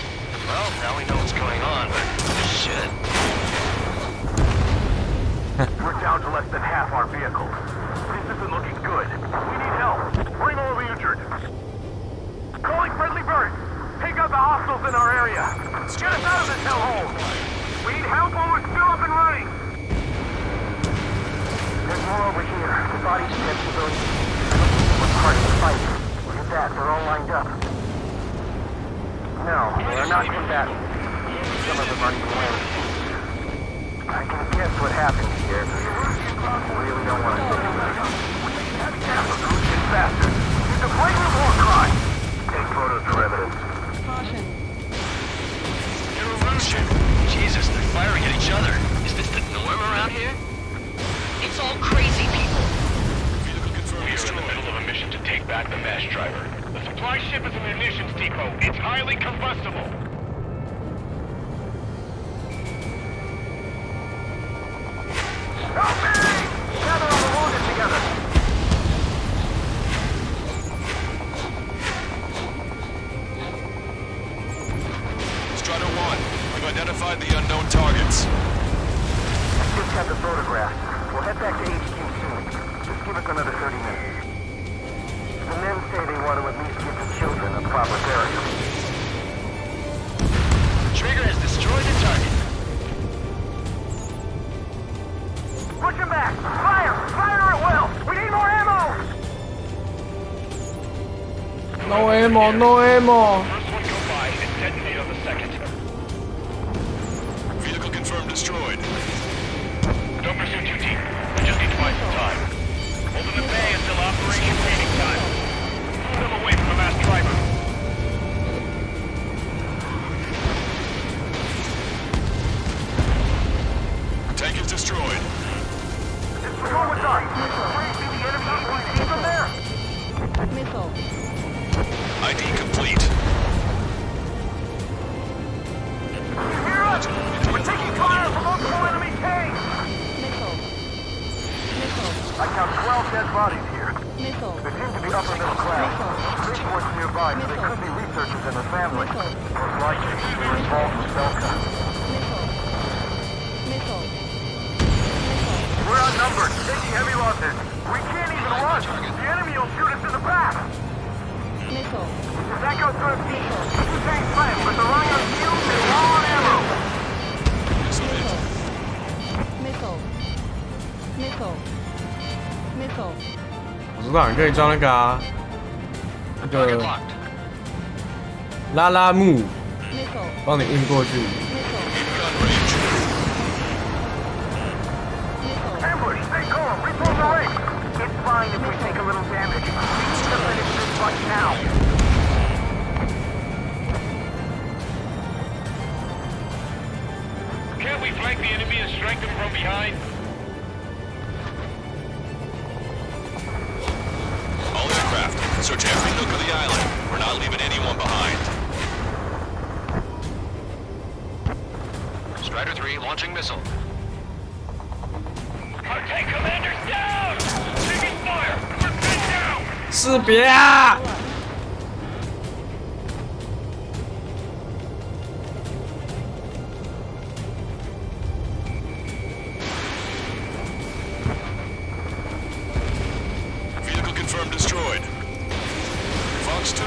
Well, now we know what's going on, but shit. We're down to less than half our vehicles. This isn't looking good. We need help. Bring all the injured. Calling friendly birds. Take out the hostiles in our area. Get us out of this hellhole. We need help while we're still up and running. There's more over here. The bodies of dead civilians. We're part of the fight. Look at that. They're all lined up. No, they're not combatants. Some of them aren't even wearing suits. I can guess what happened here. I really don't want to think about it. Erusian bastards. It's a flagrant war crime. Take photos for evidence. Caution. Erusian! Jesus, they're firing at each other. Is this the norm around here? It's all crazy people. We are in the middle of a mission to take back the mass driver. The supply ship is a munitions depot. It's highly combustible. Help me! Gather all the wounded together. Strider 1, we've identified the unknown targets. Just got the photographs. We'll head back to HQ soon. Just give us another 30 minutes. The men say they want to at least give the children a proper burial. Trigger has destroyed the target. Push him back! Fire! Fire at will! We need more ammo! No ammo, no ammo. First one go by and detonate on the second. Vehicle confirmed destroyed. Don't pursue 2 team. We just need to buy some time. Hold them at bay until operation training time. Move them away from the mass driver. Tank is destroyed. What's wrong with us? Where do you see the enemy? Can we see from there? Missile. ID complete. You hear us? We're taking fire from multiple enemy tanks! Missile. Missile. I count 12 dead bodies here. Missile. They seem to be upper middle class. Reports nearby, so they could be researchers and their families. Most likely, they're involved with Delta. Missile. Missile. We're outnumbered, taking heavy losses. We can't even run. The enemy will shoot us in the back. Missile. If that goes through, two tanks left, but they're running on fuel and low on ammo. Missile. Missile. Missile. Missile. 我知道，你可以叫那个啊，那个拉拉木 Missile. 帮你运过去。 Ambush, stay calm, refill the ring. It's fine if we take a little damage. We need to finish this fight now. Can't we flank the enemy and strike them from behind? All aircraft, search every nook of the island. We're not leaving anyone behind. Strider 3 launching missile. Our tank commander's down! Taking fire! We're pinned down! 是别啊！ Vehicle confirmed destroyed. Fox 2.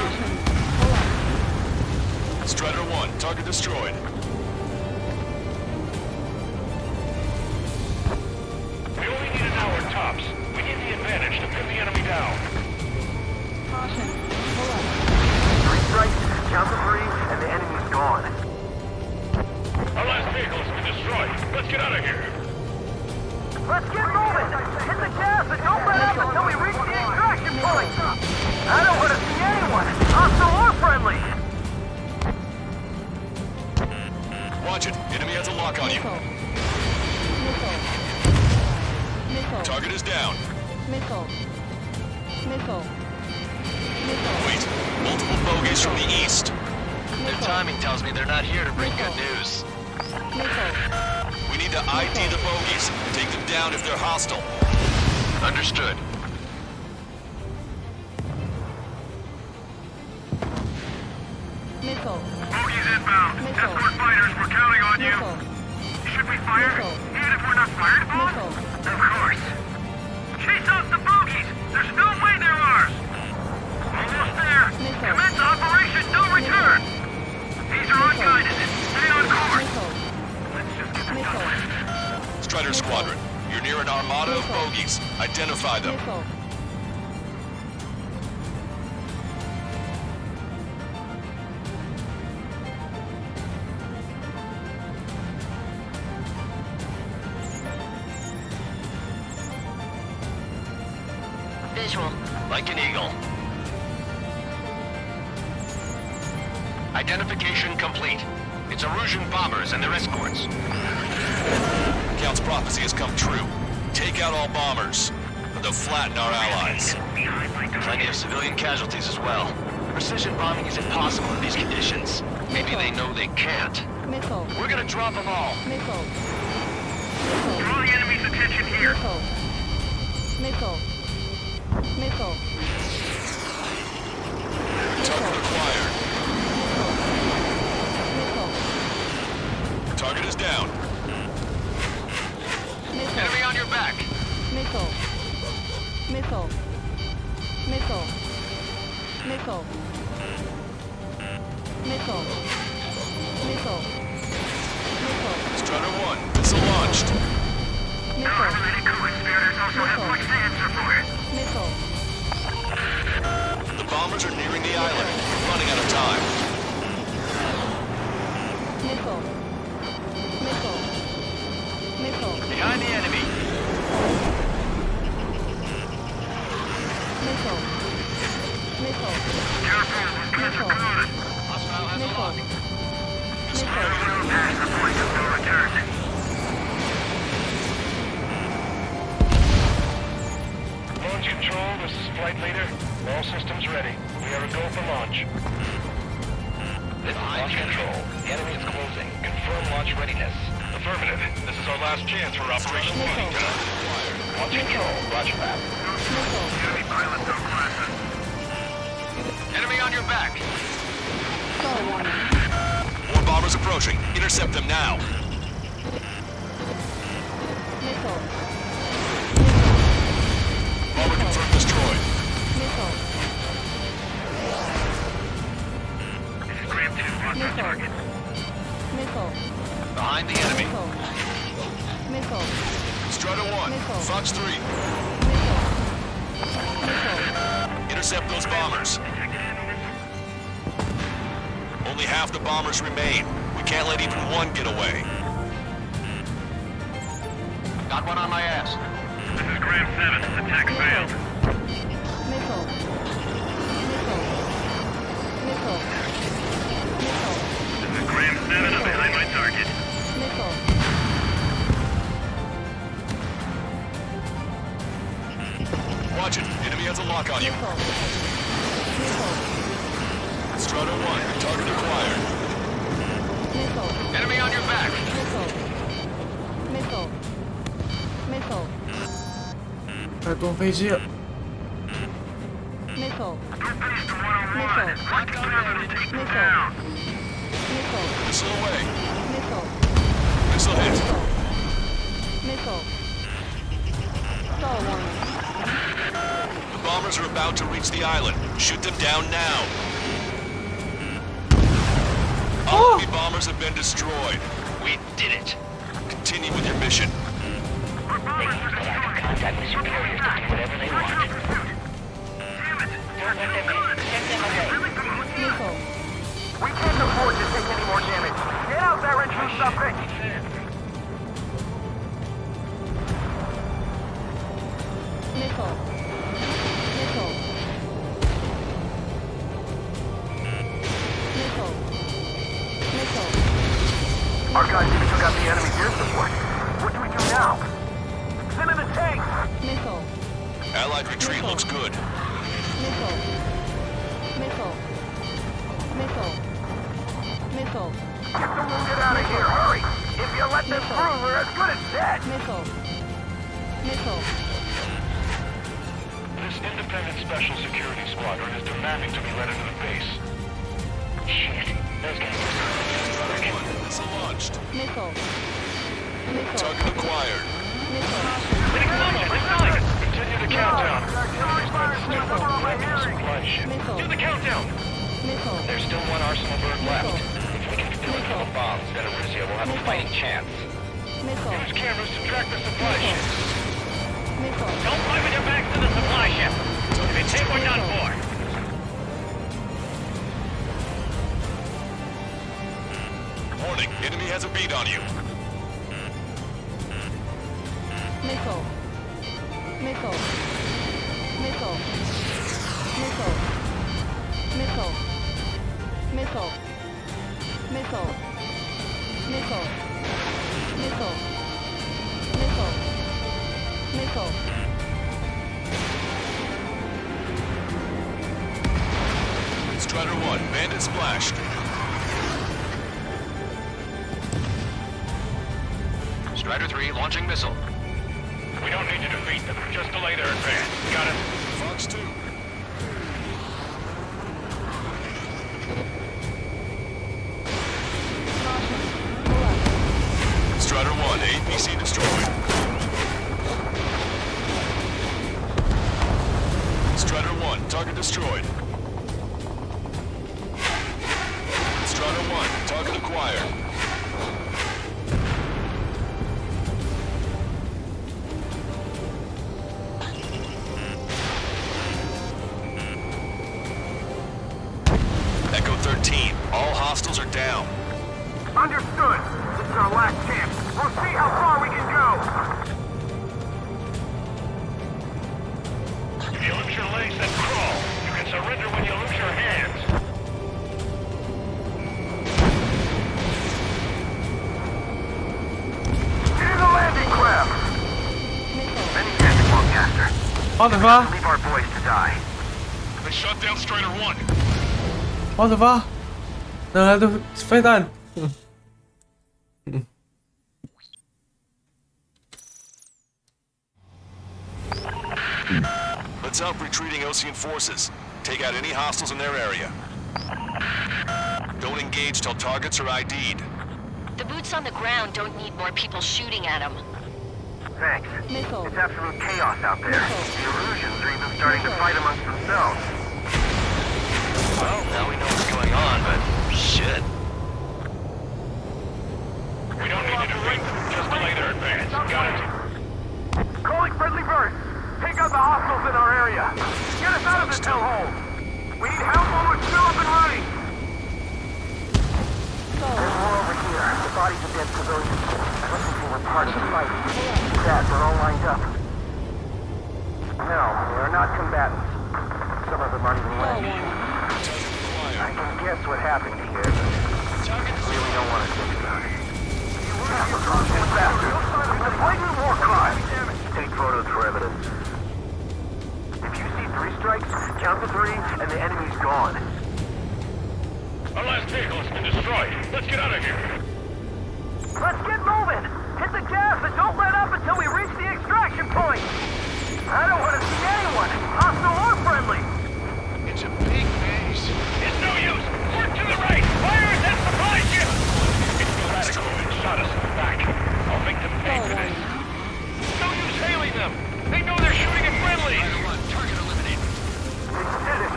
Strider 1, target destroyed. We only need an hour tops. We need the advantage to pin the enemy down. Caution. Pull up. 3 strikes, count to 3, and the enemy's gone. Our last vehicle has been destroyed. Let's get out of here. Let's get moving! Hit the gas and don't let up until we reach the extraction point! I don't want to see anyone, hostile or friendly! Watch it. Enemy has a lock on you. Missile. Missile. Target is down. Missile. Missile. Missile. Wait. Multiple bogeys from the east. Their timing tells me they're not here to bring good news. Missile. We need to ID the bogies. Take them down if they're hostile. Understood. Missile. Bogies inbound. Missile. Escort fighters, we're counting on you. Missile. Should we fire? Missile. Even if we're not fired upon? Missile. Of course. Chase off the bogies! There's no way they're ours! Almost there! Missile. Commence operation no return! These are unguided. Stay on course! Let's just get the Missile. Strider Squadron, you're near an armada of bogies. Identify them. Missile. Visual. Like an eagle. Identification complete. It's Erusian bombers and their escorts. Count's prophecy has come true. Take out all bombers. They'll flatten our allies. Plenty of civilian casualties as well. Precision bombing is impossible in these conditions. Maybe they know they can't. Missile. We're gonna drop them all. Missile. Draw the enemy's attention here. Missile. Missile. Missile. Target acquired. Missile. Target is down. Missile. Enemy on your back. Missile. Missile. Missile. Missile. Missile. Missile. Missile. Strider 1, missile launched. Missile. Related co-conspirators also have much to answer for. Missile. The bombers are nearing the island. We're running out of time. Missile. Missile. Missile. Behind the enemy. Missile. Missile. Careful, those guys are good. Hostile has a Missile. lock. Missile. We'll pass the point of no return. Launch control, this is flight leader. All systems ready. We are a go for launch. This is launch control. The enemy is closing. Confirm launch readiness. Affirmative. This is our last chance for Operation Missile. Launch control. Roger that. Missile. Enemy pilots on classes. Enemy on your back. Star warning. More bombers approaching. Intercept them now. Missile. Bomber confirmed destroyed. Missile. This is Graham 2. Watch our target. Missile. Behind the enemy. Missile. Missile. Strider 1, Missile. Fox 3. Missile. Missile. Intercept those bombers. Only half the bombers remain. We can't let even one get away. Got one on my ass. This is Graham 7. Attack failed. Missile. Missile. Missile. Missile. This is Graham 7. I'm behind my target. Missile. Watch it. Enemy has a lock on you. Missile. Missile. Strider 1, target acquired. Missile. Enemy on your back. Missile. Missile. Missile. 快动飞机！ Missile. Beast 101. Missile. Rocket 7 will take them Missile. down. Missile. Missile away. Missile. Missile hit. Missile. Star warning. The bombers are about to reach the island. Shoot them down now. All enemy bombers have been destroyed. We did it. Continue with your mission. Contact with superiors to do whatever they want. Damn it. Don't let them in. Send them away. Missile. We can't afford to take any more damage. Get out there and do something! Missile. Missile. Missile. Missile. Our guys even took out the enemy air support. What do we do now? Send in the tanks! Missile. Allied retreat looks good. Missile. Missile. Missile. Missile. Get the wounded out of here, hurry! Dead! Missile. Missile. This independent special security squadron is demanding to be let into the base. Shit. Those guys are Missile launched. Missile. Missile. Target acquired. Missile. Continue the countdown. Supply ship. Do the countdown. Missile. There's still one arsenal bird left. If we can do it for the bombs, then Arisia will have a fighting chance. Missile. Use cameras to track the supply ship. Missile. Don't fight with your backs to the supply ship. If it's hit, we're done for. Warning, enemy has a beat on you. Missile. Missile. Missile. Missile. Missile. Missile. Missile. Missile. Missile. Missile. Missile. Strider 1, bandit splashed. Strider 3 launching missile. We don't need to defeat them. Just delay their advance. Got it? Fox 2. Strider 1, APC destroyed. Strider 1, target destroyed. Strider 1, target acquired. Echo 13, all hostiles are down. Understood. This is our last chance. We'll see how far we can go. If you lose your legs, then crawl. You can surrender when you lose your hands. Get in the landing craft. Many thanks, Longcaster. What the fuck? Leave our boys to die. They shot down Strider 1. What the fuck? 哪来的飞弹？ Let's help retreating Osean forces. Take out any hostiles in their area. Don't engage till targets are ID'd. The boots on the ground don't need more people shooting at them. Thanks. Missile. It's absolute chaos out there. The Erusians are even starting to fight amongst themselves. Well, now we know what's going on, but shit. We don't need to defeat them. Just delay their advance. Got it? Calling friendly birds. Take out the hostiles in our area. Get us out of this hellhole. We need help while we're still up and running. There's more over here. The bodies of dead civilians. I don't think they were part of the fight. That, we're all lined up. No, they're not combatants. Some of them aren't even landing. I can guess what happened here, but really don't want to think about it. It's a blatant war crime. Take photos for evidence. If you see 3 strikes, count to 3, and the enemy's gone. Our last vehicle has been destroyed. Let's get out of here. Let's get moving! Hit the gas and don't let up until we reach the extraction point! I don't want to see anyone, hostile or friendly! It's a big base. It's no use! Work to the right! Fire at that supply ship! It's the radical who shot us in the back. I'll make them pay for this. No use hailing them! They know they're shooting at friendlies! Target eliminated. We did it!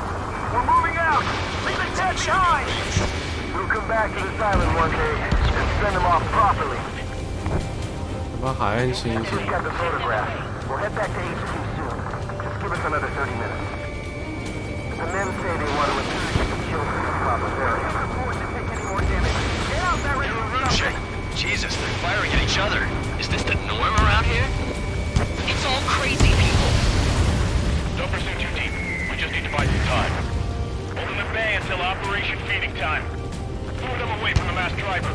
We're moving out! Leave the dead behind! We'll come back to this island one day and send them off properly. 什么海岸刑警？ We got the photograph. We'll head back to HQ soon. Just give us another 30 minutes. The men say they want to accuse the children of Papa's area. Take any more damage. Get out there and Shit. Jesus, they're firing at each other. Is this the norm around here? It's all crazy people. Don't pursue too deep. We just need to buy some time. Hold them at bay until Operation Feeding Time. Move them away from the mass driver.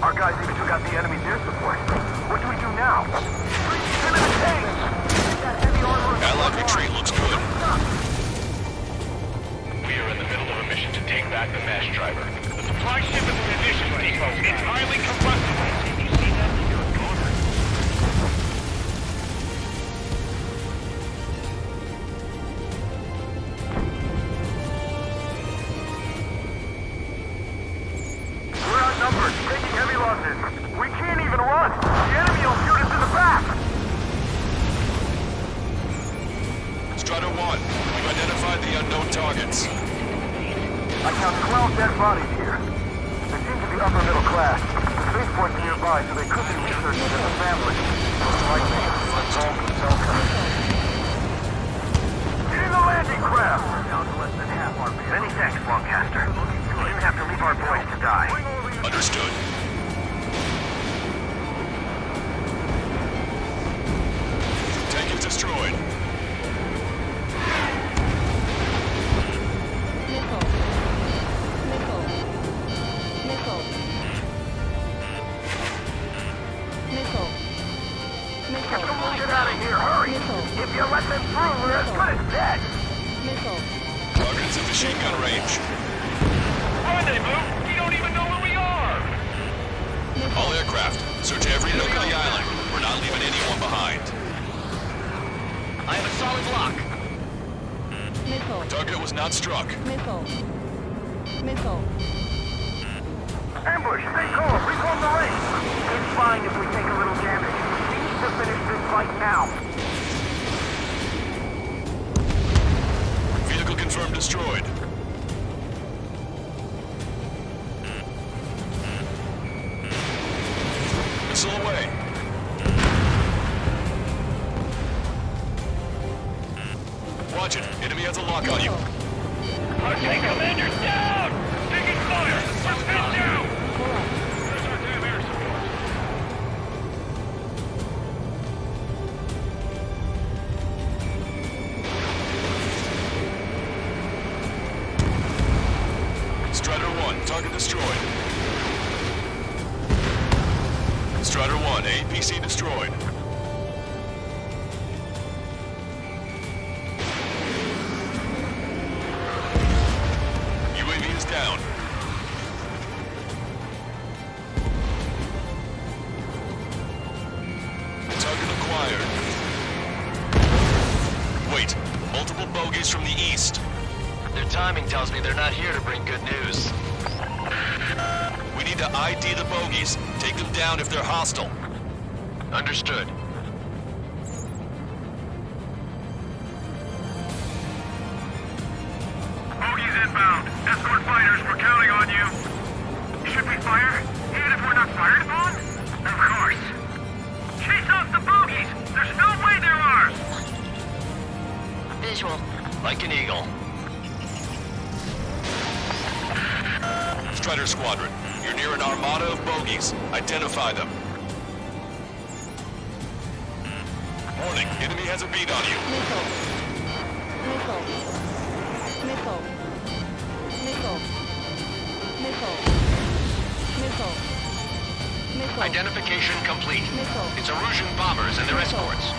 Our guys even took out the enemy's air support. What do we do now? Get in the tank! Allied retreat looks good. We are in the middle of a mission to take back the mesh driver. The supply ship is a munitions depot. It's highly combustible. You see that? You're a goner. We're outnumbered, taking heavy losses. We can't even run. The enemy will shoot us in the back. Strider 1, we've identified the unknown targets. I count 12 dead bodies here. They seem to be upper middle class. The spaceport's nearby, so they could be researchers in the family. Most likely, involved in cell codes. Get in the landing craft! We're down to less than half our base. Many thanks, Lancaster. We didn't have to leave our boys to die. Understood. Tank is destroyed. If you let them through, we're as good as dead! Target's in machine gun range. Rendezvous? You don't even know where we are! All aircraft, search every nook on the island. We're not leaving anyone behind. I have a solid lock. Target was not struck. Ambush, stay calm, recall the range! It's fine if we take a little damage. We need to finish this fight now. Vehicle confirmed destroyed. Missile away. Watch it. Enemy has a lock on you. Okay, Commander, down! Taking fire! We're pinned down! Where's our damn air support? Strider 1, target destroyed. Strider 1, APC destroyed. UAV is down. Target acquired. Wait, multiple bogeys from the east. Their timing tells me they're not here to bring good news. We need to ID the bogeys. Take them down if they're hostile. Understood. Bogies inbound. Escort fighters, we're counting on you. Should we fire? Even if we're not fired upon? Of course. Chase off the bogies! There's no way they're ours! Visual. Like an eagle. Strider Squadron, you're near an armada of bogeys. Identify them. Warning, enemy has a beat on you. Identification complete. It's Erusian bombers and their escorts.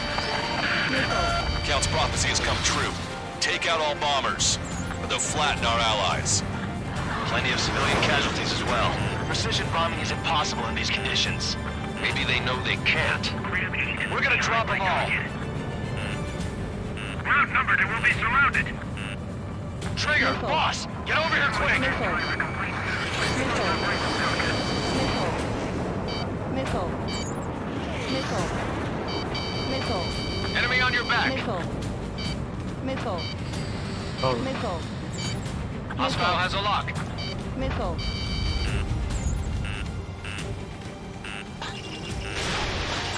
Count's prophecy has come true. Take out all bombers, or they'll flatten our allies. Plenty of civilian casualties as well. Precision bombing is impossible in these conditions. Maybe they know they can't. We're gonna drop them all. We're outnumbered and we'll be surrounded. Trigger, boss, get over here quick! Enemy on your back. Hostile has a lock.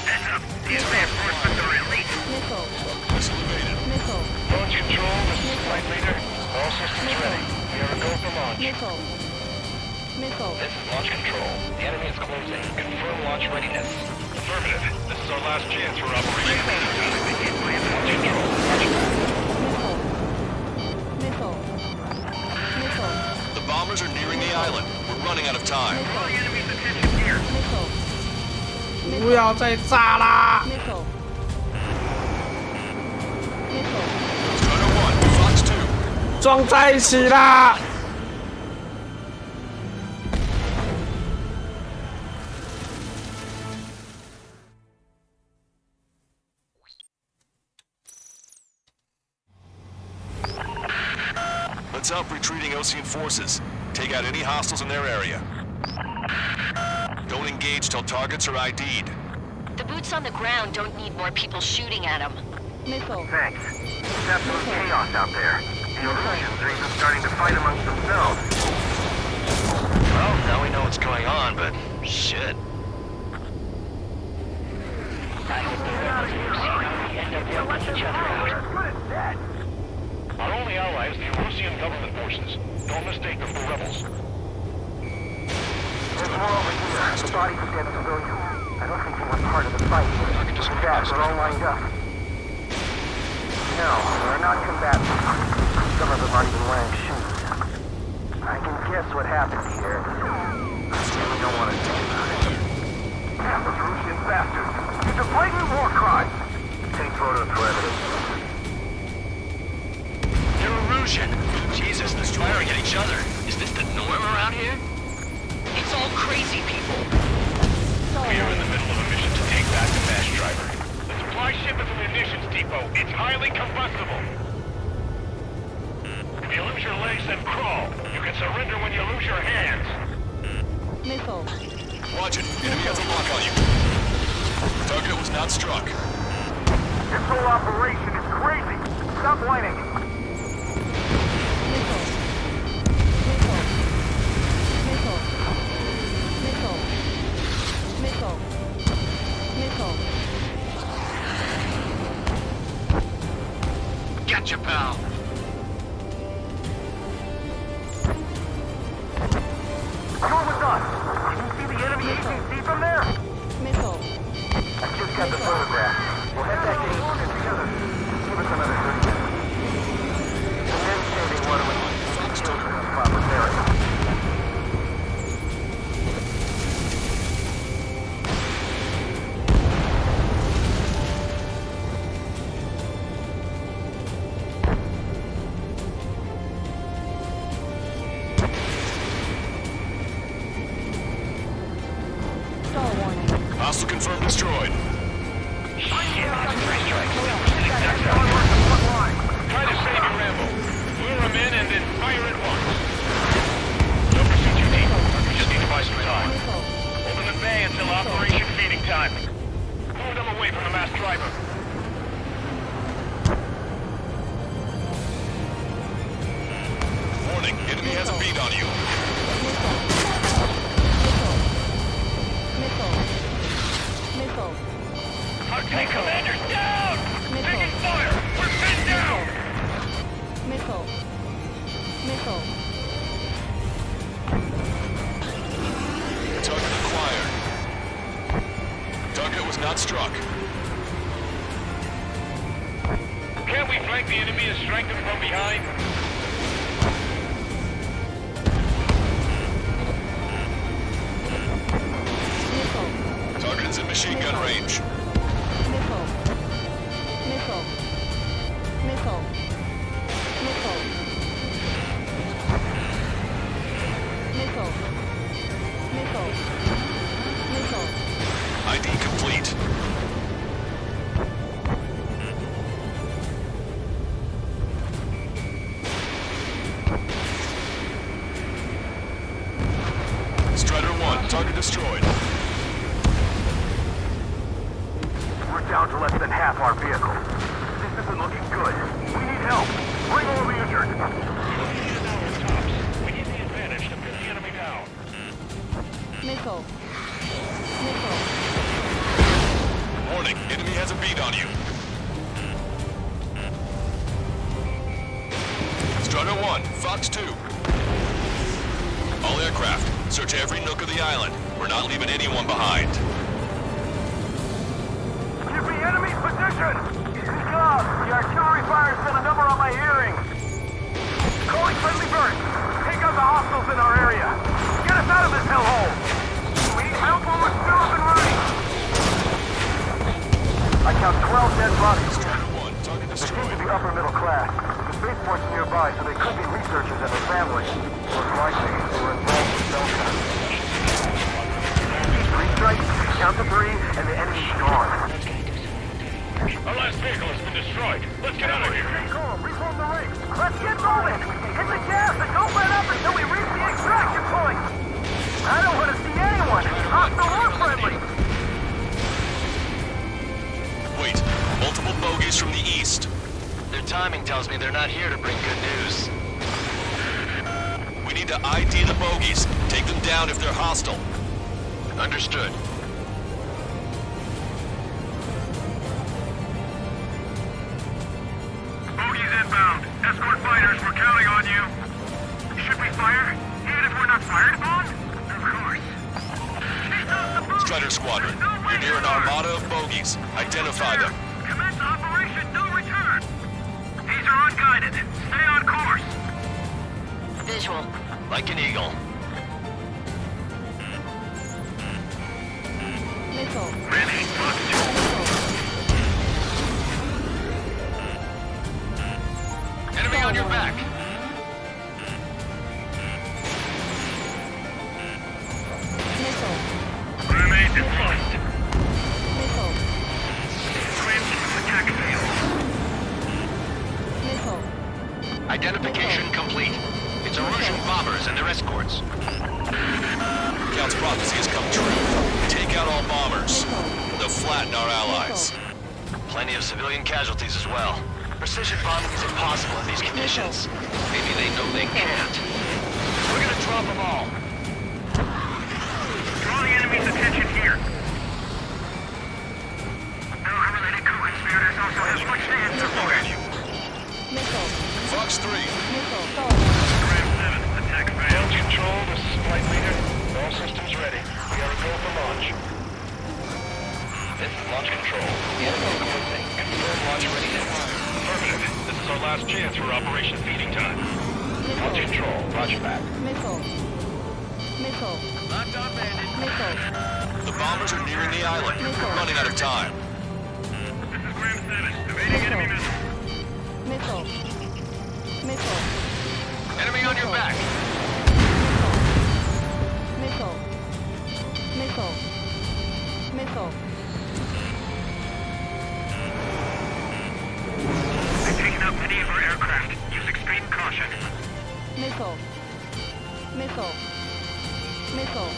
Heads up, these reinforcements are elite. Missile evaded. Launch control, this is Flight Leader. All systems ready. We are a go for launch. This is Launch Control. The enemy is closing. Confirm launch readiness. Affirmative. This is our last chance for Operation Launch Control. The bombers are nearing the island. We're running out of time. Draw the enemy's attention here. 不要再炸啦！ Strider 1, Fox 2. 撞在一起啦！ Heads up retreating Osean forces. Take out any hostiles in their area. Don't engage till targets are ID'd. The boots on the ground don't need more people shooting at them. Missile. Thanks. It's absolute chaos out there. The Illusions are even starting to fight amongst themselves. Well, now we know what's going on, but shit. Our only ally is the Russian government forces. Don't mistake them for rebels. There's more over here. The bodies of dead civilians. I don't think they were part of the fight. With that, they're all lined up. No, they're not combatants. Some of them aren't even wearing shoes. I can guess what happened here. I really don't want to talk about it. Damn, those Russian bastards. It's a blatant war crime. Take photos for evidence. They're Erusian. Jesus, they're firing at each other. Is this the norm around here? It's all crazy people. We are in the middle of a mission to take back the mass driver. The supply ship is a munitions depot. It's highly combustible. If you lose your legs, then crawl. You can surrender when you lose your hands. Missile. Watch it. Enemy has a lock on you. Target was not struck. This whole operation is crazy. Stop whining. Missile. Missile. Missile. Gotcha, pal. Come with us. Can you see the enemy APC from there? Missile. I just got the photograph. We'll head back to East together. Give us another 30 minutes. And then say they want to release children in proper burial. Hostile confirmed destroyed. Try to save your ammo. Lure them in and then fire at once. No pursuit you need. We just need to buy some time. Open the bay until Operation Feeding Time. Move them away from the mass driver. Warning, enemy has a beat on you. Missile. Our tank commander's down! Taking fire! We're pinned down! Missile. Missile. Target acquired. Target was not struck. Can't we flank the enemy and strike them from behind? Target is in machine gun range. Missile. Missile. Missile. Missile. Missile. Missile. Missile. ID complete. Strider 1, target destroyed. We're down to less than half our vehicles. This isn't looking good. We need help. Bring all the injured. We need the advantage to pin the enemy down. Missile. Missile. Warning, enemy has a beat on you. Strider 1, Fox 2. All aircraft, search every nook of the island. We're not leaving anyone behind. Give me enemy's position! Good job! The artillery fire sent a number on my hearing. Calling friendly birds. Take out the hostiles in our area. Get us out of this hellhole! We need help when we're still up and running! I count 12 dead bodies. Strider 1, target They seem to destroyed. be upper middle class. The spaceport's nearby, so they could be researchers and their families. Most likely, they were involved in Delta. 3 strikes, count to 3, and the enemy's gone. Our last vehicle has been destroyed. Let's get out of here. Reform the ring. Let's get moving. Hit the gas and don't let up until we reach the extraction point. I don't want to see anyone. Hostile or friendly. Wait, multiple bogeys from the east. Their timing tells me they're not here to bring good news. We need to ID the bogeys. Take them down if they're hostile. Understood. Bogies inbound. Escort fighters, we're counting on you. Should we fire? Even if we're not fired upon? Of course. Strider Squadron, you're near an armada of bogeys. Identify them. Commence Operation No Return. These are unguided. Stay on course. Visual. Like an eagle. Missile. Ready. Enemy on your back. Missile. Remain deployed. Missile. Transit attack failed. Missile. Identification complete. It's Erusian bombers and their escorts. Count's prophecy has come true. Take out all bombers. They'll flatten our allies. Plenty of civilian casualties as well. Precision bombing is impossible in these conditions. Maybe they know they can't. We're gonna drop them all. Draw the enemy's attention here. No-related co-conspirators also have much to answer for. Missile. Fox 3. Missile. Ram 7, attack failed. Control, this is Flight Leader. All systems ready. We are go for launch. This is launch control. The enemy is closing. Confirm launch readiness. Affirmative. This is our last chance for Operation Feeding Time. Launch control. Roger that. Missile. Missile. Locked on bandit. Missile. The bombers are nearing the island. We're running out of time. This is Ram 7. Evading enemy missile. Missile. Missile. Enemy on your back. Missile. Missile. Missile. They've taken out many of our aircraft. Use extreme caution. Missile. Missile. Missile.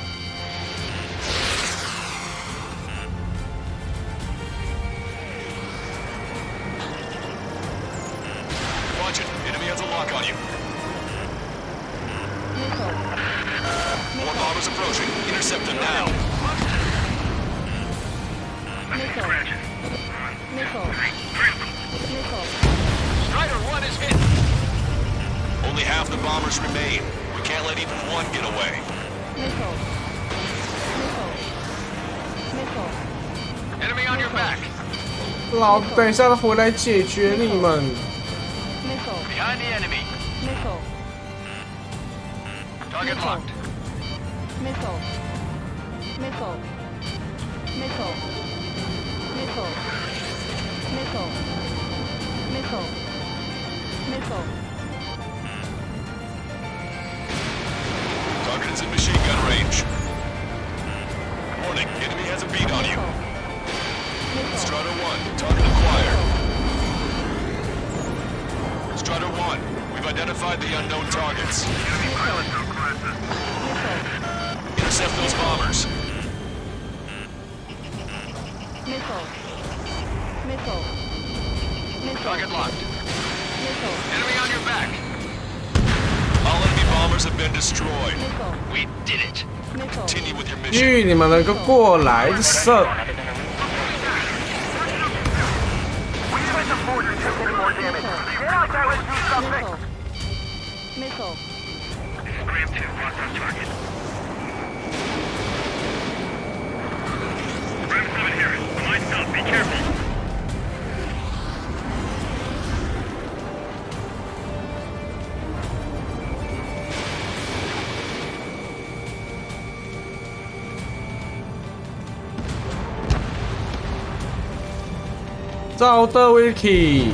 Watch it. Enemy has a lock on you. Missile. More bombers approaching. Intercept them now. Missile. Missile. Missile. Strider 1 is hit. Only half the bombers remain. We can't let even one get away. Missile. Missile. Missile. Enemy on your back. 老子等一下回来解决你们。 Missile. Behind the enemy. Missile. Target locked. Missile. Missile. Missile. Missile. Missile. Missile. Missile. Target is in machine gun range. Warning, enemy has a beat on you. Strider 1, target acquired. Strider 1, we've identified the unknown targets. Intercept those bombers. Missile. Missile. Missile. Target locked. Missile. Enemy on your back. All enemy bombers have been destroyed. We did it. Continue with your mission. 吁，你们能够过来的射。 Missile. Ram 2, locked on target. Ram 7 here. Lights up. Be careful.找到 Vicky。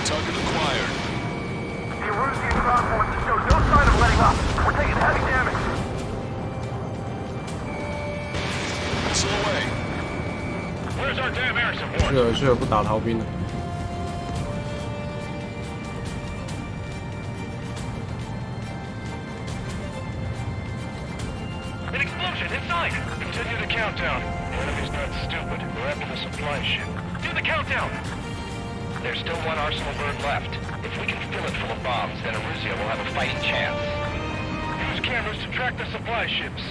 Target acquired. The Erusian ground forces show no sign of letting up. We're taking heavy damage. Missile away. Where's our damn air support? 去了不打逃兵了。 An explosion inside! Continue the countdown. The enemy's not stupid. We're after the supply ship. Do the countdown! There's still one arsenal bird left. If we can fill it full of bombs, then Aruzia will have a fighting chance. Use cameras to track the supply ships.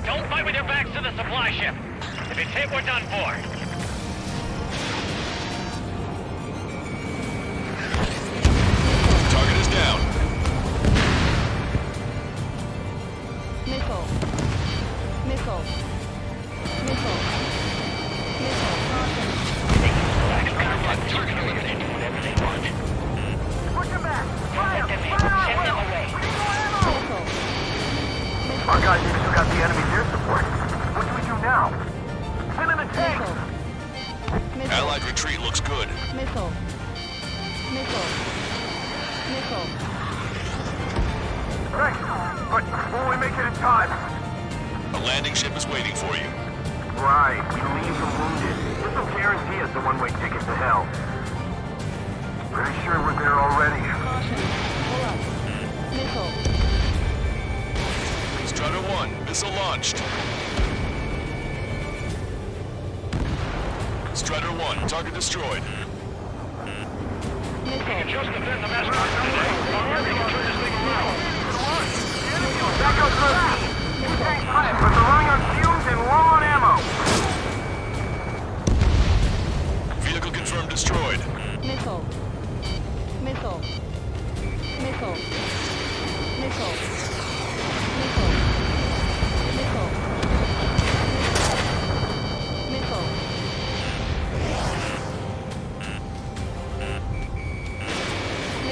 Don't fight with your backs to the supply ship. If it's hit, we're done for. Target is down. Missile. Missile. Missile. Missile. Target eliminated. Do whatever they want. Push them back. Fire! Fire! Send them away. Our guys even took out the enemy's air support. What do we do now? Send in the tanks! Allied retreat looks good. Missile. Missile. Missile. Right, but will we make it in time? A landing ship is waiting for you. Right, we leave them wounded. This will guarantee us a one-way ticket to hell. Pretty sure we're there already. Caution. Pull up. Missile. Strider 1, missile launched. Strider 1, target destroyed. Missile. Just defend the master today. Remember, you can turn this thing around. That goes good. Two tanks left, but they're running on fumes and low on ammo. Vehicle confirmed destroyed. Missile. Missile. Missile. Missile. Missile. Missile. Missile. Missile.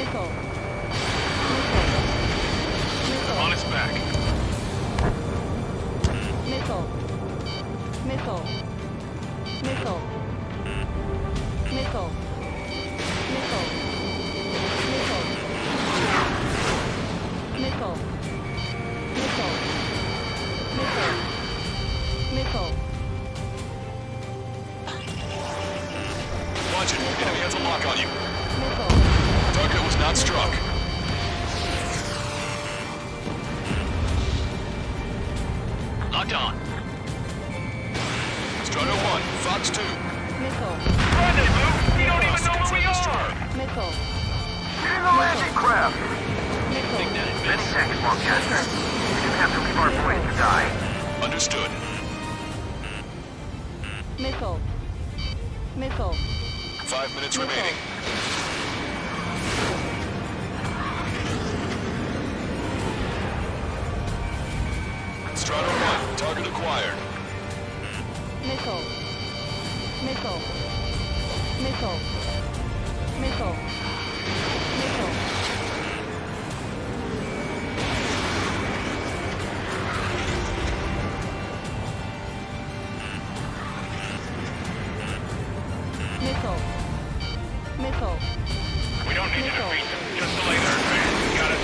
Missile. On its back. Missile. Missile. Missile. Missile. Missile. Missile. Missile. Missile. Missile. Missile. Watch it, enemy has a lock on you. Missile. Target was not struck. Locked on. Strider 1, Fox 2. Missile. Rendezvous? We don't even know where we are! Missile. Get in the landing craft! Missile. Many tanks, Longcaster. We just have to leave our boys to die. Understood. Missile. Missile. 5 minutes remaining. Strider 1, target acquired. Missile. Missile. Missile. Missile. Missile. Missile. Missile. We don't need to defeat them. Just delay their advance. Got it?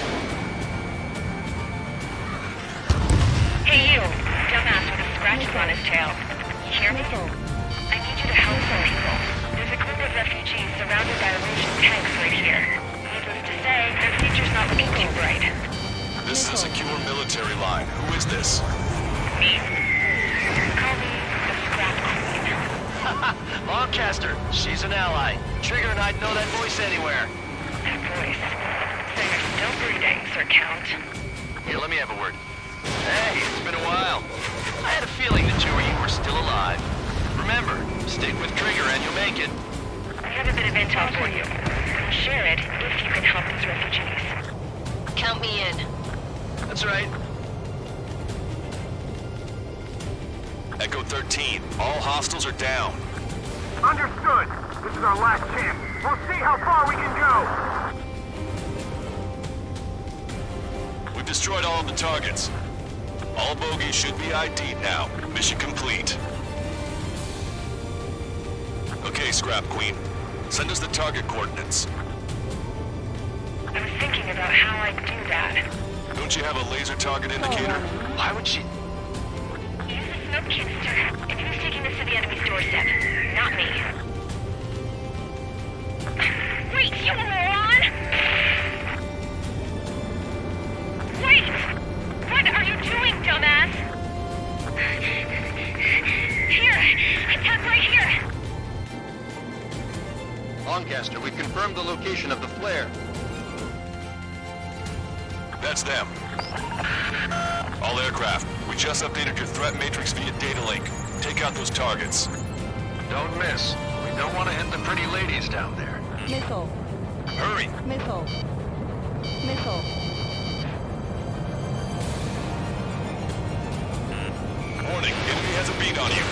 Hey, you! Dumbass with a scratch on his tail. You hear me? I need you to help some people. There's a group of refugees surrounded by Russian tanks right here. Needless to say, their future's not looking too bright. This is a secure military line. Who is this? Me. Call me the Scrap Queen. Longcaster, she's an ally. Trigger and I'd know that voice anywhere. That voice. So you're still breathing, Sir Count. Here, let me have a word. Hey, it's been a while. I had a feeling the two of you were still alive. Remember, stick with Trigger and you'll make it. I have a bit of intel for you. I'll share it if you can help these refugees. Count me in. That's right. Echo 13, all hostiles are down. Understood. This is our last chance. We'll see how far we can go. We've destroyed all of the targets. All bogies should be ID'd now. Mission complete. Okay, Scrap Queen. Send us the target coordinates. I was thinking about how I'd do that. Don't you have a laser target indicator? Why would she... Use the smoke canister. If he's taking this to the enemy's door, doorstep, not me. Wait, you moron! Wait! What are you doing, dumbass? Here! Attack right here! Lancaster, we've confirmed the location of the flare. That's them. All aircraft, we just updated your threat matrix via data link. Take out those targets. Don't miss. We don't want to hit the pretty ladies down there. Missile. Hurry! Missile. Missile. Warning, enemy has a beat on you.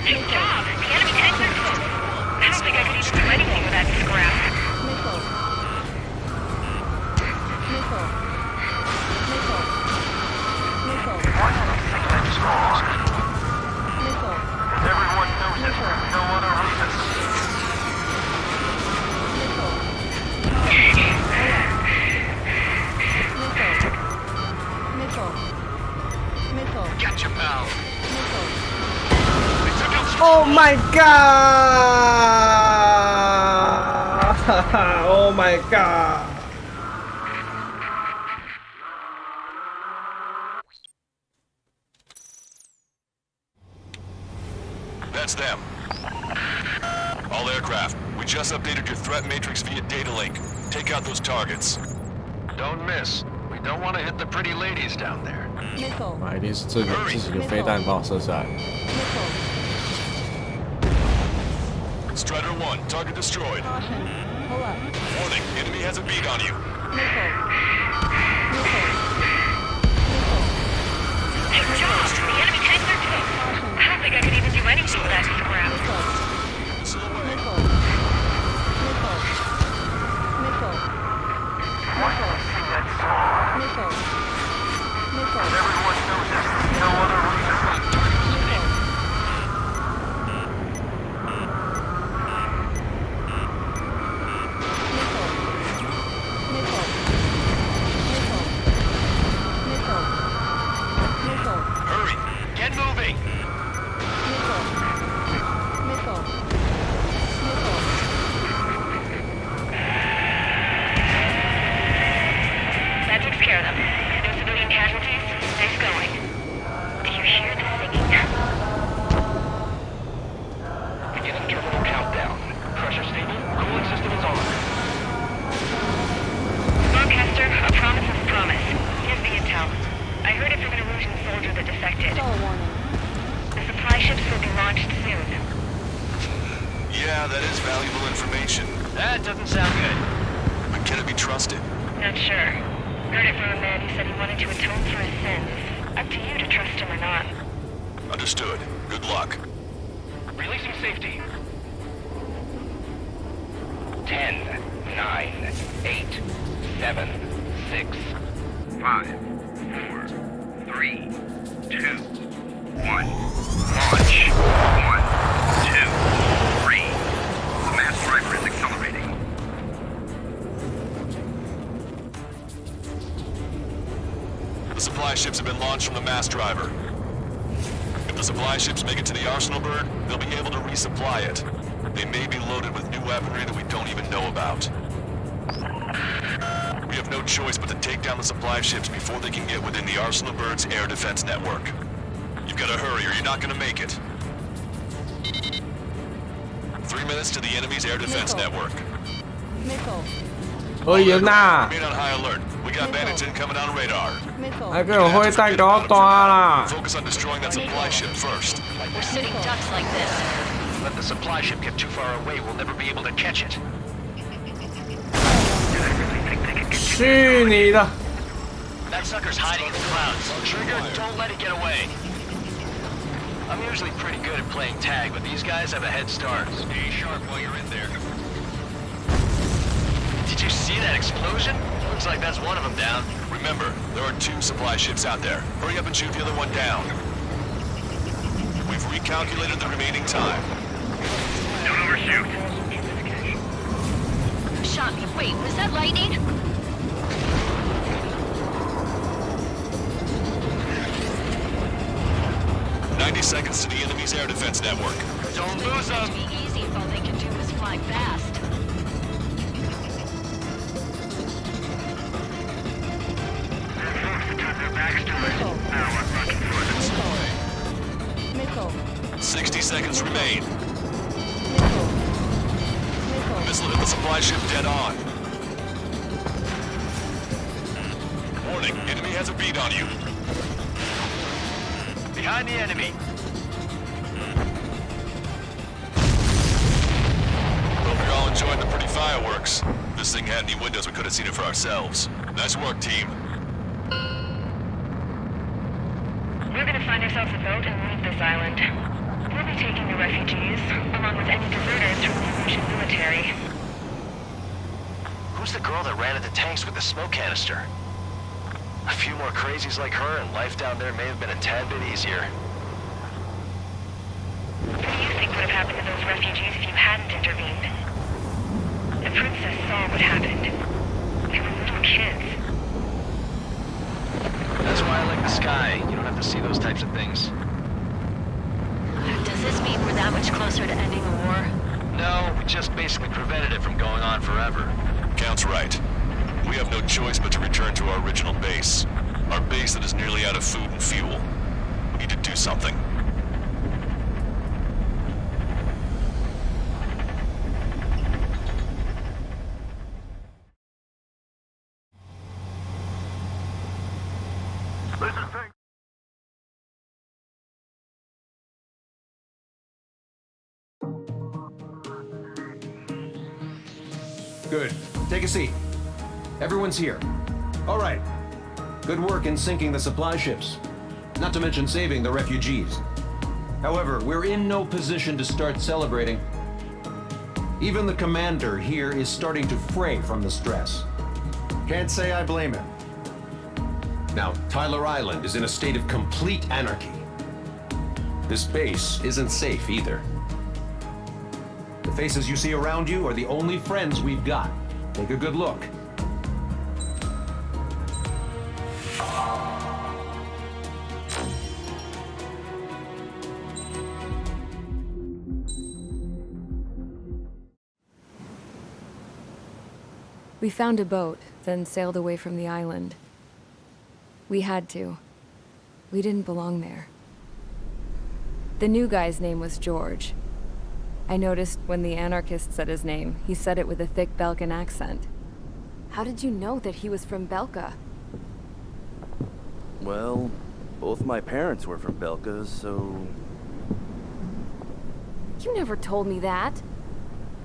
Good job! The enemy tanks are close. I don't think I could even do anything with that scrap. Missile. Missile. Missile. Missile. Missile. Everyone knows it. No other reason. Missile. Missile. Missile. Gotcha, pal. Missile. Oh my god! Oh my god! That's them. All aircraft, we just updated your threat matrix via data link. Take out those targets. Don't miss. We don't want to hit the pretty ladies down there. Missile. 一定是这个自己的飞弹把我射下来。 Strider 1, target destroyed. Caution. Pull up. Warning, enemy has a beat on you. Missile. Missile. Good job! The enemy tanks are close. I don't think I could even do anything with that scrap. Missile. Missile away. Missile. Missile. Missile. Missile. Missile. Everyone knows it. No other reason. Hurry, get moving. That takes care of them. No civilian casualties. Nice going. Do you hear the singing? Beginning terminal countdown. Pressure stable. Cooling system is on. Lancaster, a promise is a promise. Here's the intel. I heard it from an Erusian soldier that defected. All warning. The supply ships will be launched soon. Yeah, that is valuable information. That doesn't sound good. But can it be trusted? Not sure. Heard it from a man who said he wanted to atone for his sins. Up to you to trust him or not. Understood. Good luck. Releasing safety. 10, 9, 8, 7, 6, 5, 4, 3, 2, 1. Launch. 1, 2, 3. The mass driver is accelerating. The supply ships have been launched from the mass driver. If the supply ships make it to the arsenal bird, they'll be able to resupply it. They may be loaded with new weaponry that we don't even know about. We have no choice but to take down the supply ships before they can get within the arsenal bird's air defense network. You've got to hurry or you're not going to make it. 3 minutes to the enemy's air defense network. Missile. 可以啦， Remain on high alert. We got bandits incoming on radar. 还给我灰弹给我端啦！ Focus on destroying that supply ship first. We're sitting ducks like this. Let the supply ship get too far away, we'll never be able to catch it. 去你的！ That sucker's hiding in the clouds. Trigger, don't let it get away. I'm usually pretty good at playing tag, but these guys have a head start. Stay sharp while you're in there. Did you see that explosion? Looks like that's one of them down. Remember, there are 2 supply ships out there. Hurry up and shoot the other one down. We've recalculated the remaining time. Don't overshoot. Shot me. Wait, was that lightning? seconds to the enemy's air defense network. Don't lose them! It'd be easy if all they can do was fly fast. Missile. 60 seconds remain. Missile hit the supply ship dead on. Warning, enemy has a bead on you. Behind the enemy. Hope you're all enjoying the pretty fireworks. If this thing had any windows, we could have seen it for ourselves. Nice work, team. We're gonna find ourselves a boat and leave this island. We'll be taking the refugees, along with any deserters from the Russian military. Who's the girl that ran at the tanks with the smoke canister? A few more crazies like her, and life down there may have been a tad bit easier. What do you think would have happened to those refugees if you hadn't intervened? The princess saw what happened. They were little kids. That's why I like the sky. You don't have to see those types of things. Does this mean we're that much closer to ending the war? No, we just basically prevented it from going on forever. Count's right. We have no choice but to return to our original base. Our base that is nearly out of food and fuel. We need to do something. Good. Take a seat. Everyone's here. All right. Good work in sinking the supply ships. Not to mention saving the refugees. However, we're in no position to start celebrating. Even the commander here is starting to fray from the stress. Can't say I blame him. Now, Tyler Island is in a state of complete anarchy. This base isn't safe either. The faces you see around you are the only friends we've got. Take a good look. We found a boat, then sailed away from the island. We had to. We didn't belong there. The new guy's name was George. I noticed when the anarchist said his name, he said it with a thick Belkan accent. How did you know that he was from Belka? Well, both my parents were from Belka, so... You never told me that.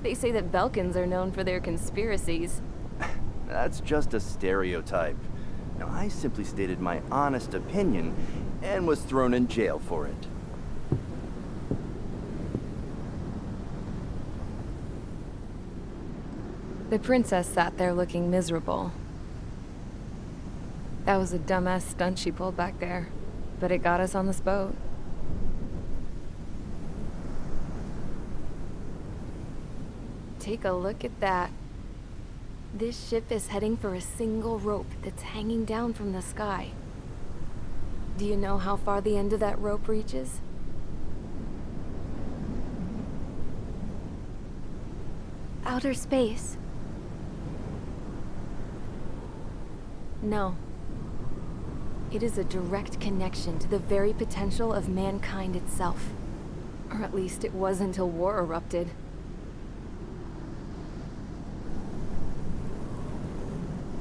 They say that Belkans are known for their conspiracies. That's just a stereotype. Now, I simply stated my honest opinion and was thrown in jail for it. The princess sat there looking miserable. That was a dumbass stunt she pulled back there, but it got us on this boat. Take a look at that. This ship is heading for a single rope that's hanging down from the sky. Do you know how far the end of that rope reaches? Outer space. No. It is a direct connection to the very potential of mankind itself. Or at least it was until war erupted.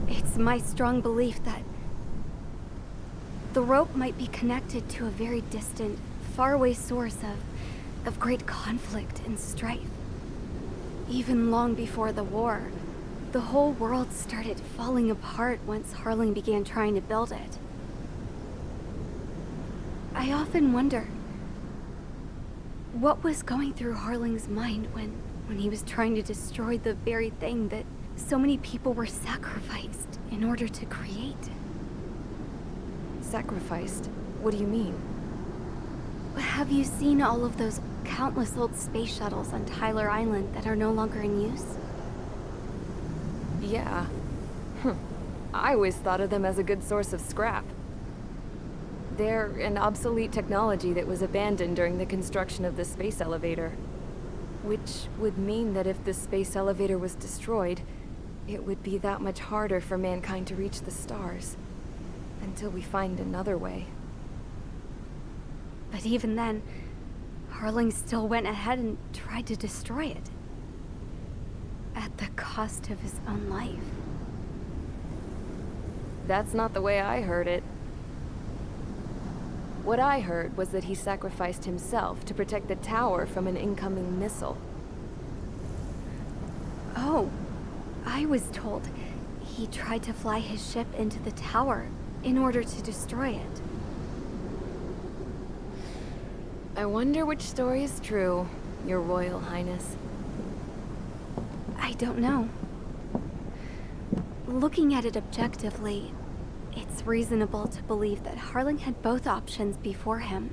It's my strong belief that the rope might be connected to a very distant, faraway source of great conflict and strife. Even long before the war, the whole world started falling apart once Harling began trying to build it. I often wonder what was going through Harling's mind when he was trying to destroy the very thing that so many people were sacrificed in order to create. Sacrificed? What do you mean? Have you seen all of those countless old space shuttles on Tyler Island that are no longer in use? Yeah. I always thought of them as a good source of scrap. They're an obsolete technology that was abandoned during the construction of the space elevator. Which would mean that if the space elevator was destroyed, it would be that much harder for mankind to reach the stars. Until we find another way. But even then, Harling still went ahead and tried to destroy it. At the cost of his own life. That's not the way I heard it. What I heard was that he sacrificed himself to protect the tower from an incoming missile. Oh, I was told he tried to fly his ship into the tower in order to destroy it. I wonder which story is true, Your Royal Highness. I don't know. Looking at it objectively, it's reasonable to believe that Harling had both options before him.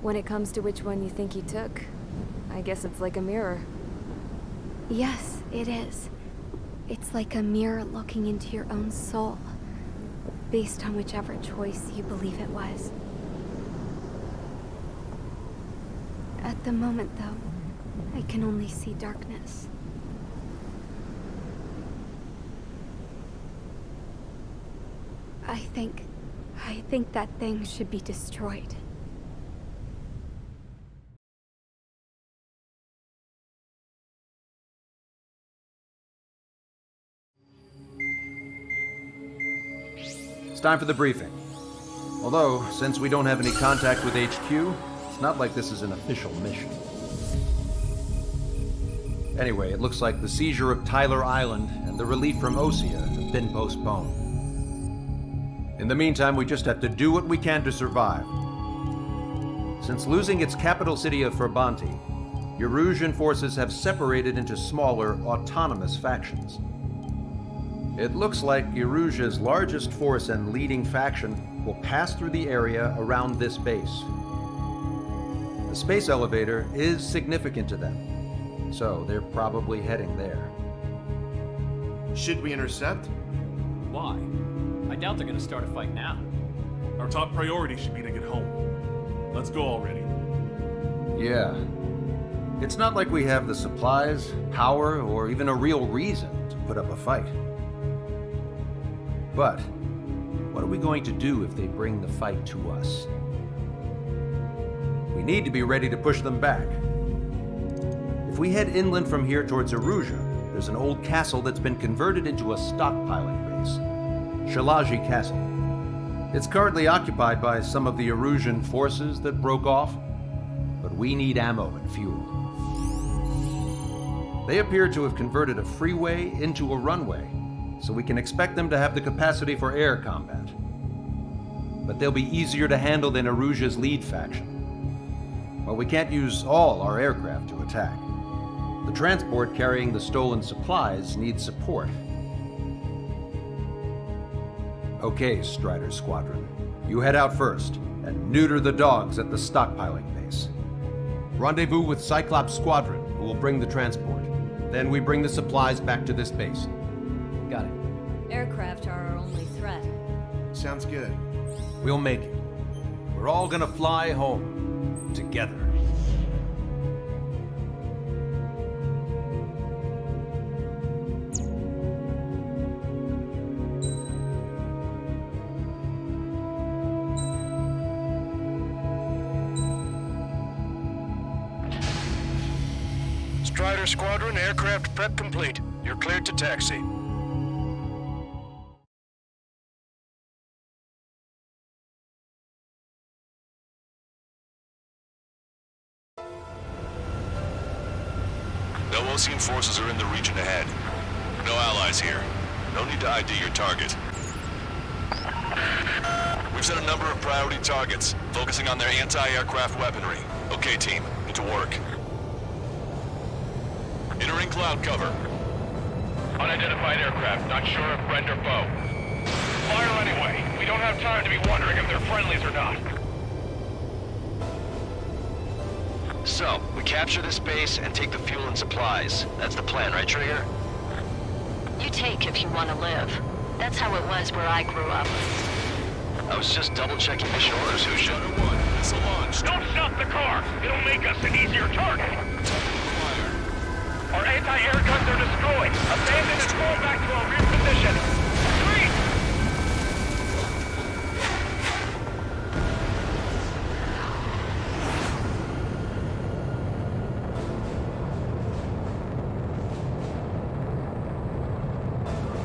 When it comes to which one you think he took, I guess it's like a mirror. Yes, it is. It's like a mirror looking into your own soul, based on whichever choice you believe it was. At the moment, though, I can only see darkness. I think that thing should be destroyed. It's time for the briefing. Although, since we don't have any contact with HQ, it's not like this is an official mission. Anyway, it looks like the seizure of Tyler Island and the relief from Osea have been postponed. In the meantime, we just have to do what we can to survive. Since losing its capital city of Ferbanti, Erusian forces have separated into smaller, autonomous factions. It looks like Erusia's largest force and leading faction will pass through the area around this base. The space elevator is significant to them, so they're probably heading there. Should we intercept? Why? I doubt they're gonna start a fight now. Our top priority should be to get home. Let's go already. Yeah. It's not like we have the supplies, power, or even a real reason to put up a fight. But what are we going to do if they bring the fight to us? We need to be ready to push them back. If we head inland from here towards Erusia, there's an old castle that's been converted into a stockpiling base. Shalaji Castle. It's currently occupied by some of the Erusian forces that broke off, but we need ammo and fuel. They appear to have converted a freeway into a runway, so we can expect them to have the capacity for air combat. But they'll be easier to handle than Erusia's lead faction. While we can't use all our aircraft to attack, the transport carrying the stolen supplies needs support. Okay, Strider Squadron. You head out first, and neuter the dogs at the stockpiling base. Rendezvous with Cyclops Squadron, who will bring the transport. Then we bring the supplies back to this base. Got it. Aircraft are our only threat. Sounds good. We'll make it. We're all gonna fly home. Together. Strider Squadron, aircraft prep complete. You're cleared to taxi. No Osean forces are in the region ahead. No allies here. No need to ID your target. We've set a number of priority targets, focusing on their anti-aircraft weaponry. Okay, team, get to work. Entering cloud cover. Unidentified aircraft, not sure if friend or foe. Fire anyway. We don't have time to be wondering if they're friendlies or not. So, we capture this base and take the fuel and supplies. That's the plan, right, Trigger? You take if you want to live. That's how it was where I grew up. I was just double-checking mission orders, who should? Strider 1, missile launched. Don't stop the car! It'll make us an easier target! Our anti-air guns are destroyed! Abandon and fall back to our rear position! Retreat!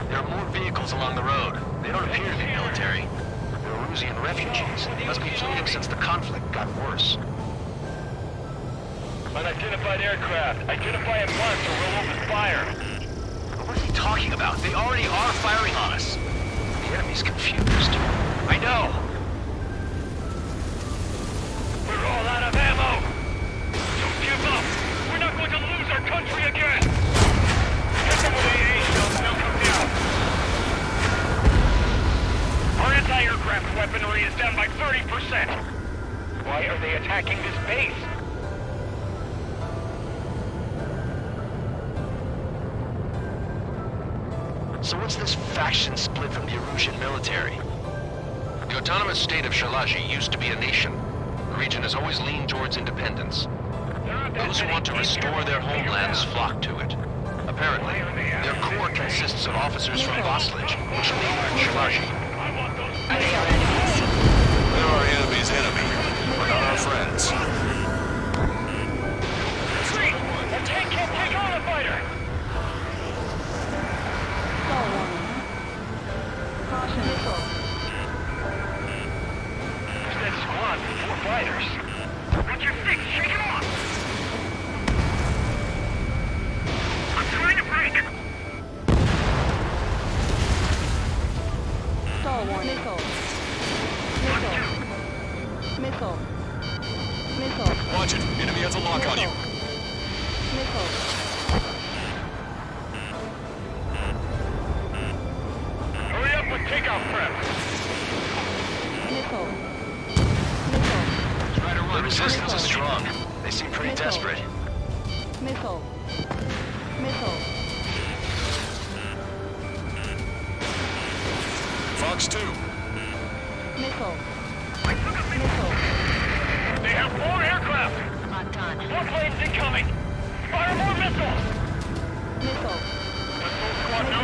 There are more vehicles along the road. They don't appear to be military. They're Erusian refugees. They must be fleeing since the conflict got worse. Unidentified aircraft. Identify at once or we'll open fire. What is he talking about? They already are firing on us. The enemy's confused. I know. We're all out of ammo! Don't give up! We're not going to lose our country again! Hit them with AA shells and they'll come down! Our anti-aircraft weaponry is down by 30%! Why are they attacking this base? So what's this faction split from the Erusian military? The autonomous state of Shalaji used to be a nation. The region has always leaned towards independence. Those who want to restore their homelands flock to it. Apparently, their core consists of officers from Vaslage, which lead Shalaji. Are they our enemies? They're our enemy's enemy. We're not our friends. Retreat! A tank can't take on a fighter! Caution. There's that squad with 4 fighters. What's your fix? Shake it off! I'm trying to break! Stall warning. Missile. Missile. Missile. Watch it. Enemy has a lock on you. Missile. Hurry up with takeoff prep! Missile. Strider 1, the resistance is strong. They seem pretty desperate. Missile. Missile. Fox 2. Missile. Missile. They have 4 aircraft! Locked on. 4 planes incoming! Fire more missiles! Missile. Missile squad no!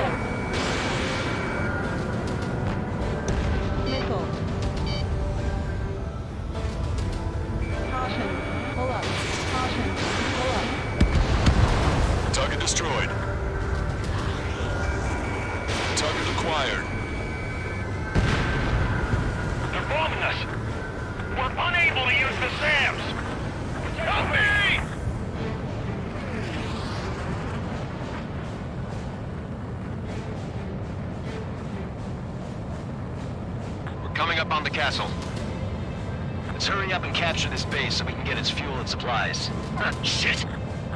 Missile. Caution. Pull up. Caution. Pull up. Target destroyed. Target acquired. They're bombing us! We're unable to use the SAMs! Help me! We're coming up on the castle. Let's hurry up and capture this base so we can get its fuel and supplies. Shit!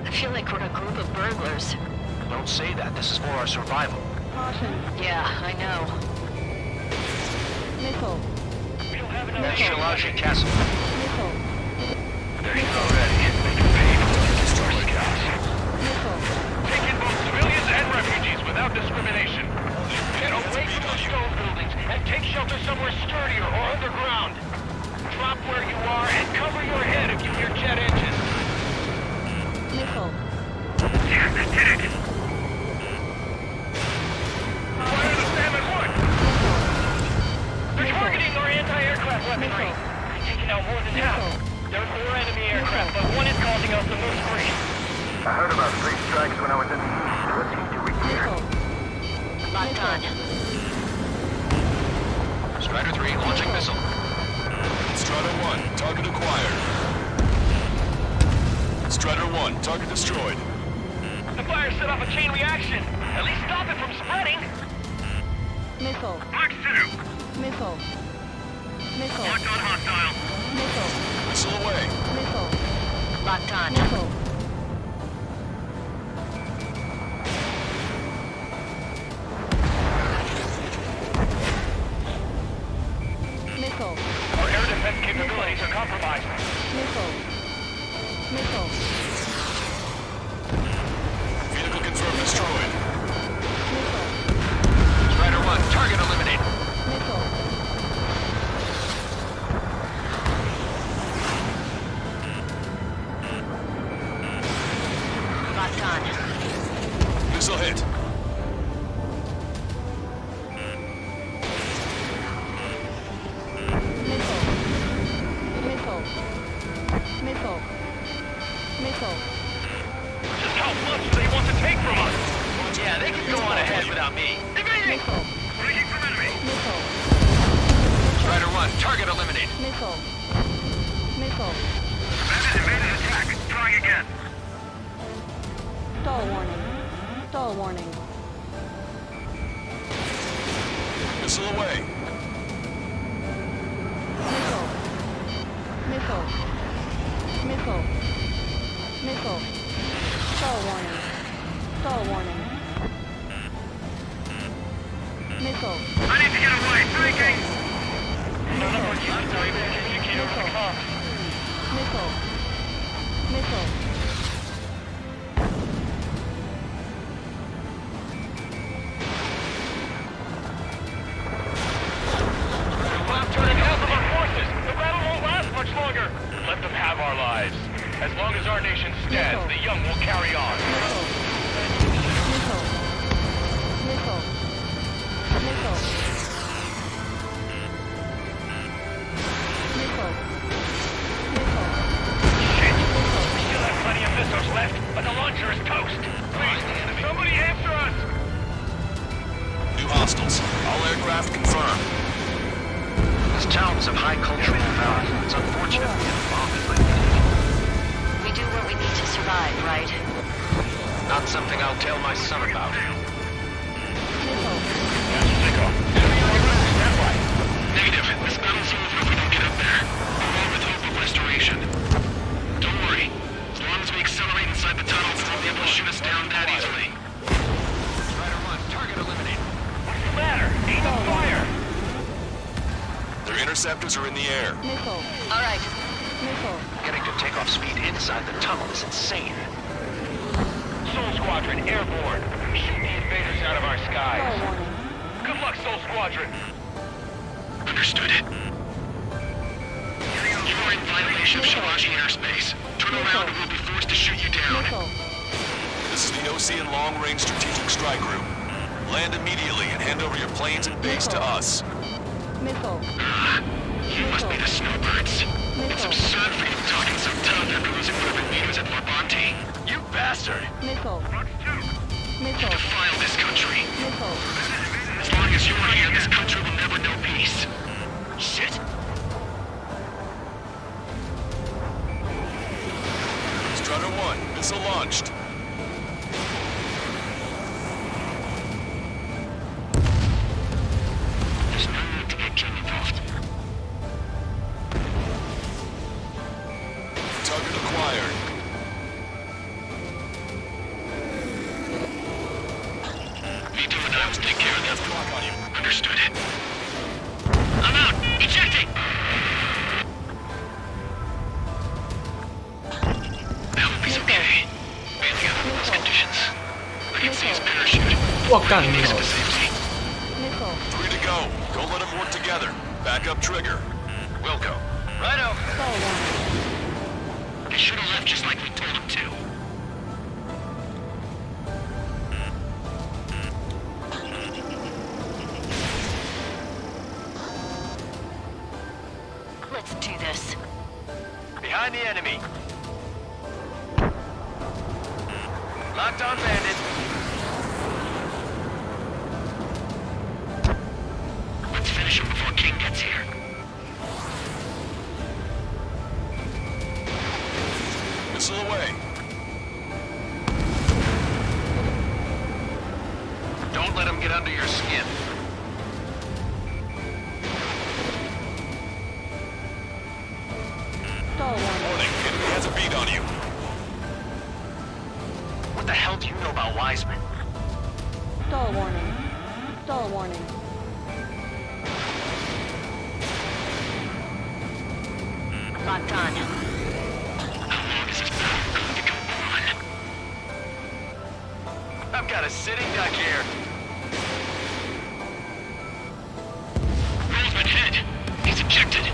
I feel like we're a group of burglars. Don't say that. This is for our survival. Caution. Yeah, I know. Missile. We don't have enough That's ammo. Shalaji Castle. Missile. They're here already. They can pay for the destroy chaos. Missile. Take in both civilians and refugees without discrimination. Get away from the stone buildings and take shelter somewhere sturdier or underground. Drop where you are and cover your head if you hear jet engines. Missile. Damn, that did it! Fire the SAM at wood! They're targeting our anti-aircraft weaponry. They've taken out more than half. There are 4 enemy aircraft, but one is causing us the most grief. I heard about 3 strikes when I was in the east. Let's see to repair. Locked on. Strider 3 launching missile. Strider 1, target acquired. Strider 1, target destroyed. The fire set off a chain reaction. At least stop it from spreading. Missile. Fox 2. Missile. Missile. Locked on hostile. Missile. Missile away. Missile. Locked on. Missile. Missile. Our air defense capabilities are compromised. Missile. Missile. Vehicle confirmed destroyed. Missile. Strider 1, target eliminated. Missile. Stall warning. Missile away. Missile. Missile. Missile. Stall warning. Stall warning. Missile. I need to get away. Breaking. Missile. Missile. Missile. Let them have our lives. As long as our nation stands, the young will carry on. Missile. Missile. Missile. Missile. Missile. Shit! We still have plenty of missiles left, but the launcher is toast. Please, somebody answer us! New hostiles. All aircraft confirmed. This town is of high cultural value. It's unfortunate we get bombed like this. We do what we need to survive, right? Not something I'll tell my son about. Negative. This battle's over if we don't get up there. All with hope of restoration. Don't worry. As long as we accelerate inside the tunnels, they won't be able to shoot us down that easily. Strider 1, target eliminated. What's the matter? Aim and fire! Their interceptors are in the air. Missile. All right. Missile. Getting to takeoff speed inside the tunnel is insane. Soul Squadron, airborne. Shoot the invaders out of our Stall skies. warning. Good luck, Soul Squadron. Understood. You are in violation of Shalashi airspace. Turn around and we'll be forced to shoot you down. Missile. This is the Ocean Long Range Strategic Strike Group. Land immediately and hand over your planes and base to us. Missile. You must be the snowbirds. It's absurd for you to talk in some town after losing whatever meetings at Labonte. You bastard! Missile. You Missile. defile this country. Missile. As long as you are here, this country will never know peace. Shit. Strider 1, missile launched. There's no need to get King involved. Target acquired. Vito and I will take care of that block on you. Understood. I'm out! Ejecting! I hope he's okay. Bailing out of those conditions. I can see his parachute. 我干你 Makes 老 it to safety. Missile. 3 to go. Don't let them work together. Back up trigger. Wilco. Righto. Stall warning. They should have left just like we told them to. Let's do this. Behind the enemy. Locked on bandit. Let's finish him before King gets here. Missile away. Don't let him get under your skin. Stall warning. Warning, enemy has a beat on you. What the hell do you know about Wiseman? Stall warning. Stall warning. Locked on. How long is this battle going to go on? I've got a sitting duck here. Roll's been hit. He's ejected.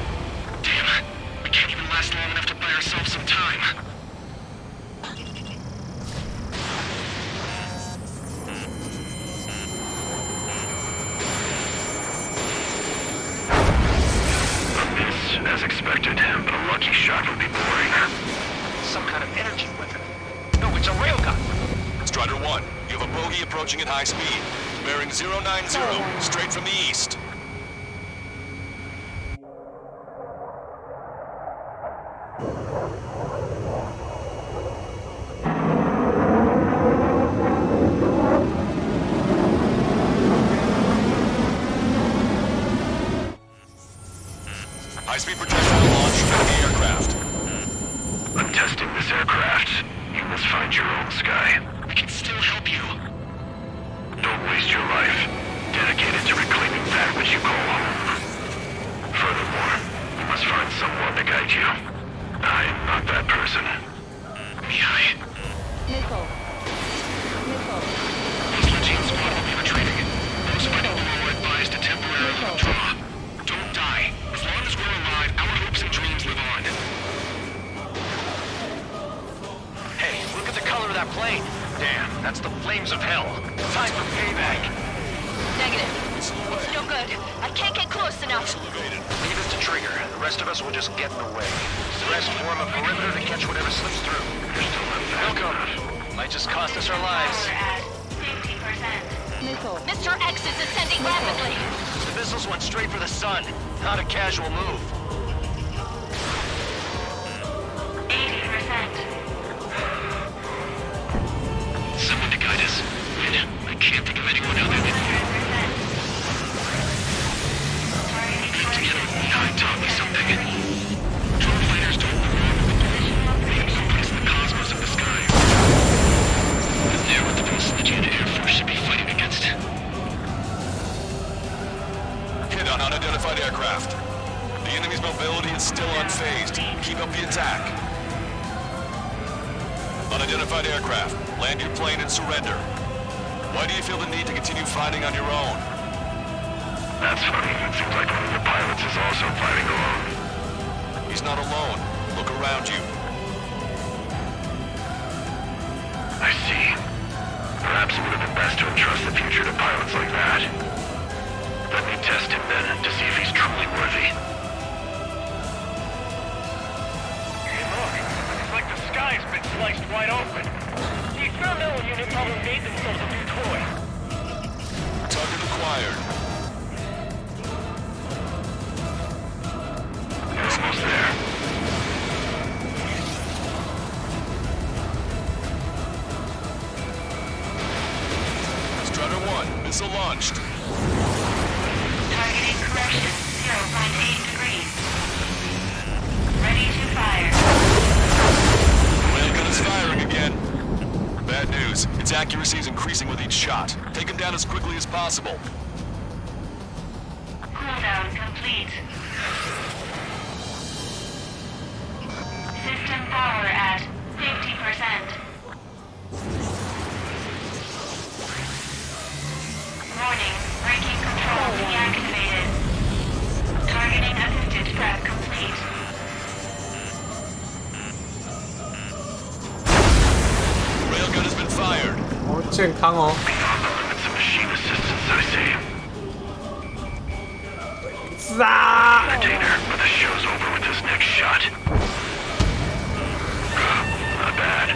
Damn. We can't even last long enough to buy ourselves some time. As expected, but a lucky shot would be boring. Some kind of energy weapon. No, it's a railgun. Strider 1, you have a bogey approaching at high speed. Bearing 090, straight from the east. High-speed projectile launch from the aircraft. I'm testing this aircraft. You must find your own sky. We can still help you. Don't waste your life. Dedicated to reclaiming that which you call home. Furthermore, you must find someone to guide you. I am not that person. Mihai. Missile. Missile. Those Legion squad will be retreating. Those fighting below are advised to temporarily withdraw. Don't die. As long as we're alive, our hopes and dreams live on. Hey, look at the color of that plane. Damn, that's the flames of hell. Time for payback. Negative. It's no good. I can't get close enough. Leave it to Trigger. The rest of us will just get in the way. The rest form a perimeter to catch whatever slips through. Welcome. Might just cost us our lives. At 50%. Missile. Mr. X is ascending rapidly. The missiles went straight for the sun. Not a casual move. 80%. Someone to guide us. Wait, I can't think of anyone other than you. Being together with Mihai taught me something. Drone fighters don't belong with the world. They have no place in the cosmos of the sky. And they're what the rest of the Legion Air Force should be fighting against. Hit on unidentified aircraft. The enemy's mobility is still unfazed. Keep up the attack. Unidentified aircraft. Land your plane and surrender. Why do you feel the need to continue fighting on your own? That's funny. It seems like one of the pilots is also fighting alone. He's not alone. Look around you. I see. Perhaps it would have been best to entrust the future to pilots like that. Let me test him then, to see if he's truly worthy. Hey, look. Looks like the sky's been sliced wide open. The experimental unit probably made themselves a new toy. Target acquired. Almost there. Strider 1, missile launched. Targeting correction. 0.8 degrees. Ready to fire. Railgun is firing again. Bad news. Its accuracy is increasing with each shot. Take him down as quickly as possible. Cooldown complete. System power at 50%. Warning, braking control deactivated. Targeting assisted prep complete. Railgun has been fired. 哦，健康哦。 It's a machine assistance, I see. 啊！ Container, but the show's over with this next shot. Not bad.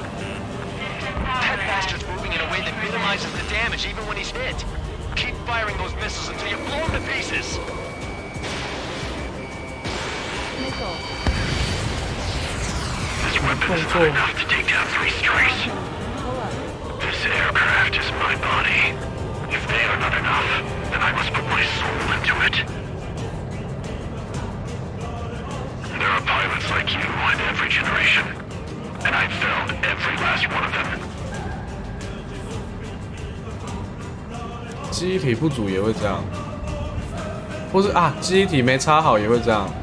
That bastard's moving in a way that minimizes the damage even when he's hit. Keep firing those missiles until you blow him to pieces. Missile. This weapon is not enough to take down 3 strays. This aircraft is my body. If they are not enough, then I must put my soul into it. There are pilots like you in every generation, and I've failed every last one of them. 记忆体不足也会这样，或是啊，记忆体没插好也会这样。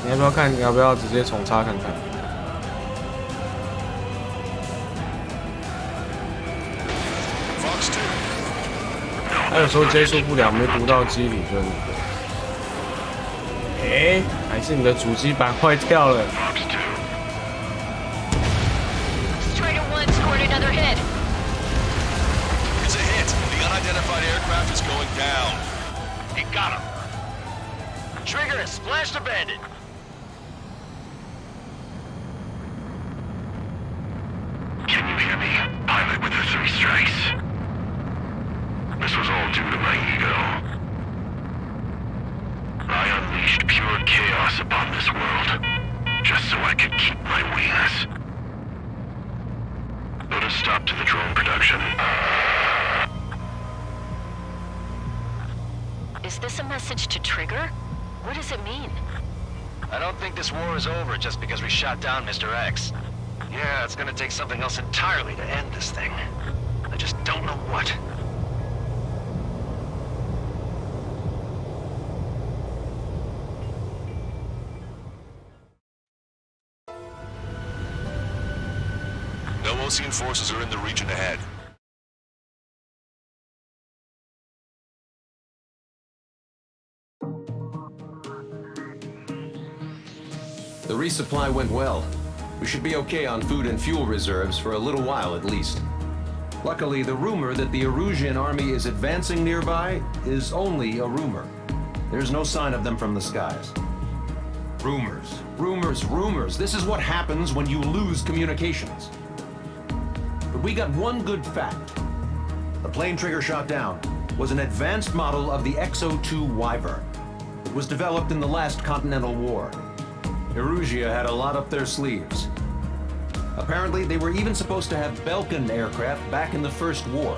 你要不要看？你要不要直接重插看看？他有时候接触不良，没读到记忆体就是那个。哎，还是你的主机板坏掉了。 Strider 1 scored another hit. It's a hit. The unidentified aircraft is going down. He got him. Trigger has splashed a bandit. Can you hear me? Pilot with the 3 strikes. This was all due to my ego. I unleashed pure chaos upon this world, just so I could keep my wings. Put a stop to the drone production. Is this a message to Trigger? What does it mean? I don't think this war is over just because we shot down Mr. X. Yeah, it's gonna take something else entirely to end this thing. I just don't know what. No Osean forces are in the region ahead. The resupply went well. We should be okay on food and fuel reserves for a little while at least. Luckily, the rumor that the Erusian army is advancing nearby is only a rumor. There's no sign of them from the skies. Rumors, rumors, rumors. This is what happens when you lose communications. But we got one good fact. The plane Trigger shot down was an advanced model of the XO-2 Wyvern. It was developed in the last Continental War. Erusia had a lot up their sleeves. Apparently, they were even supposed to have Belkin aircraft back in the First War.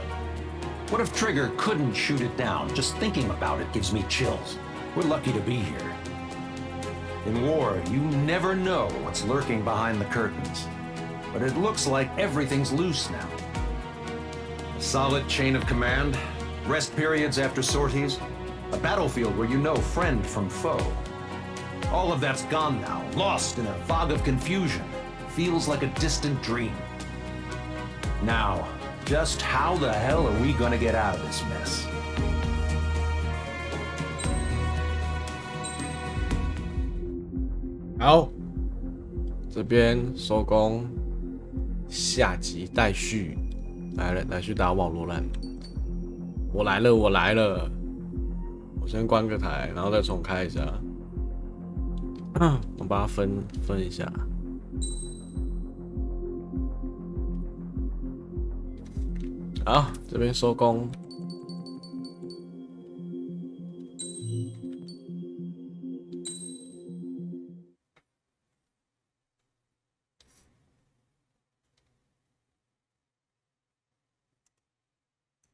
What if Trigger couldn't shoot it down? Just thinking about it gives me chills. We're lucky to be here. In war, you never know what's lurking behind the curtains. But it looks like everything's loose now. A solid chain of command, rest periods after sorties, a battlefield where you know friend from foe. All of that's gone now, lost in a fog of confusion. Feels like a distant dream. Now, just how the hell are we gonna get out of this mess? 好，这边收工，下集待续。来去打网络烂。我来了，我来了。我先关个台，然后再重开一下。我把它分一下。好，这边收工。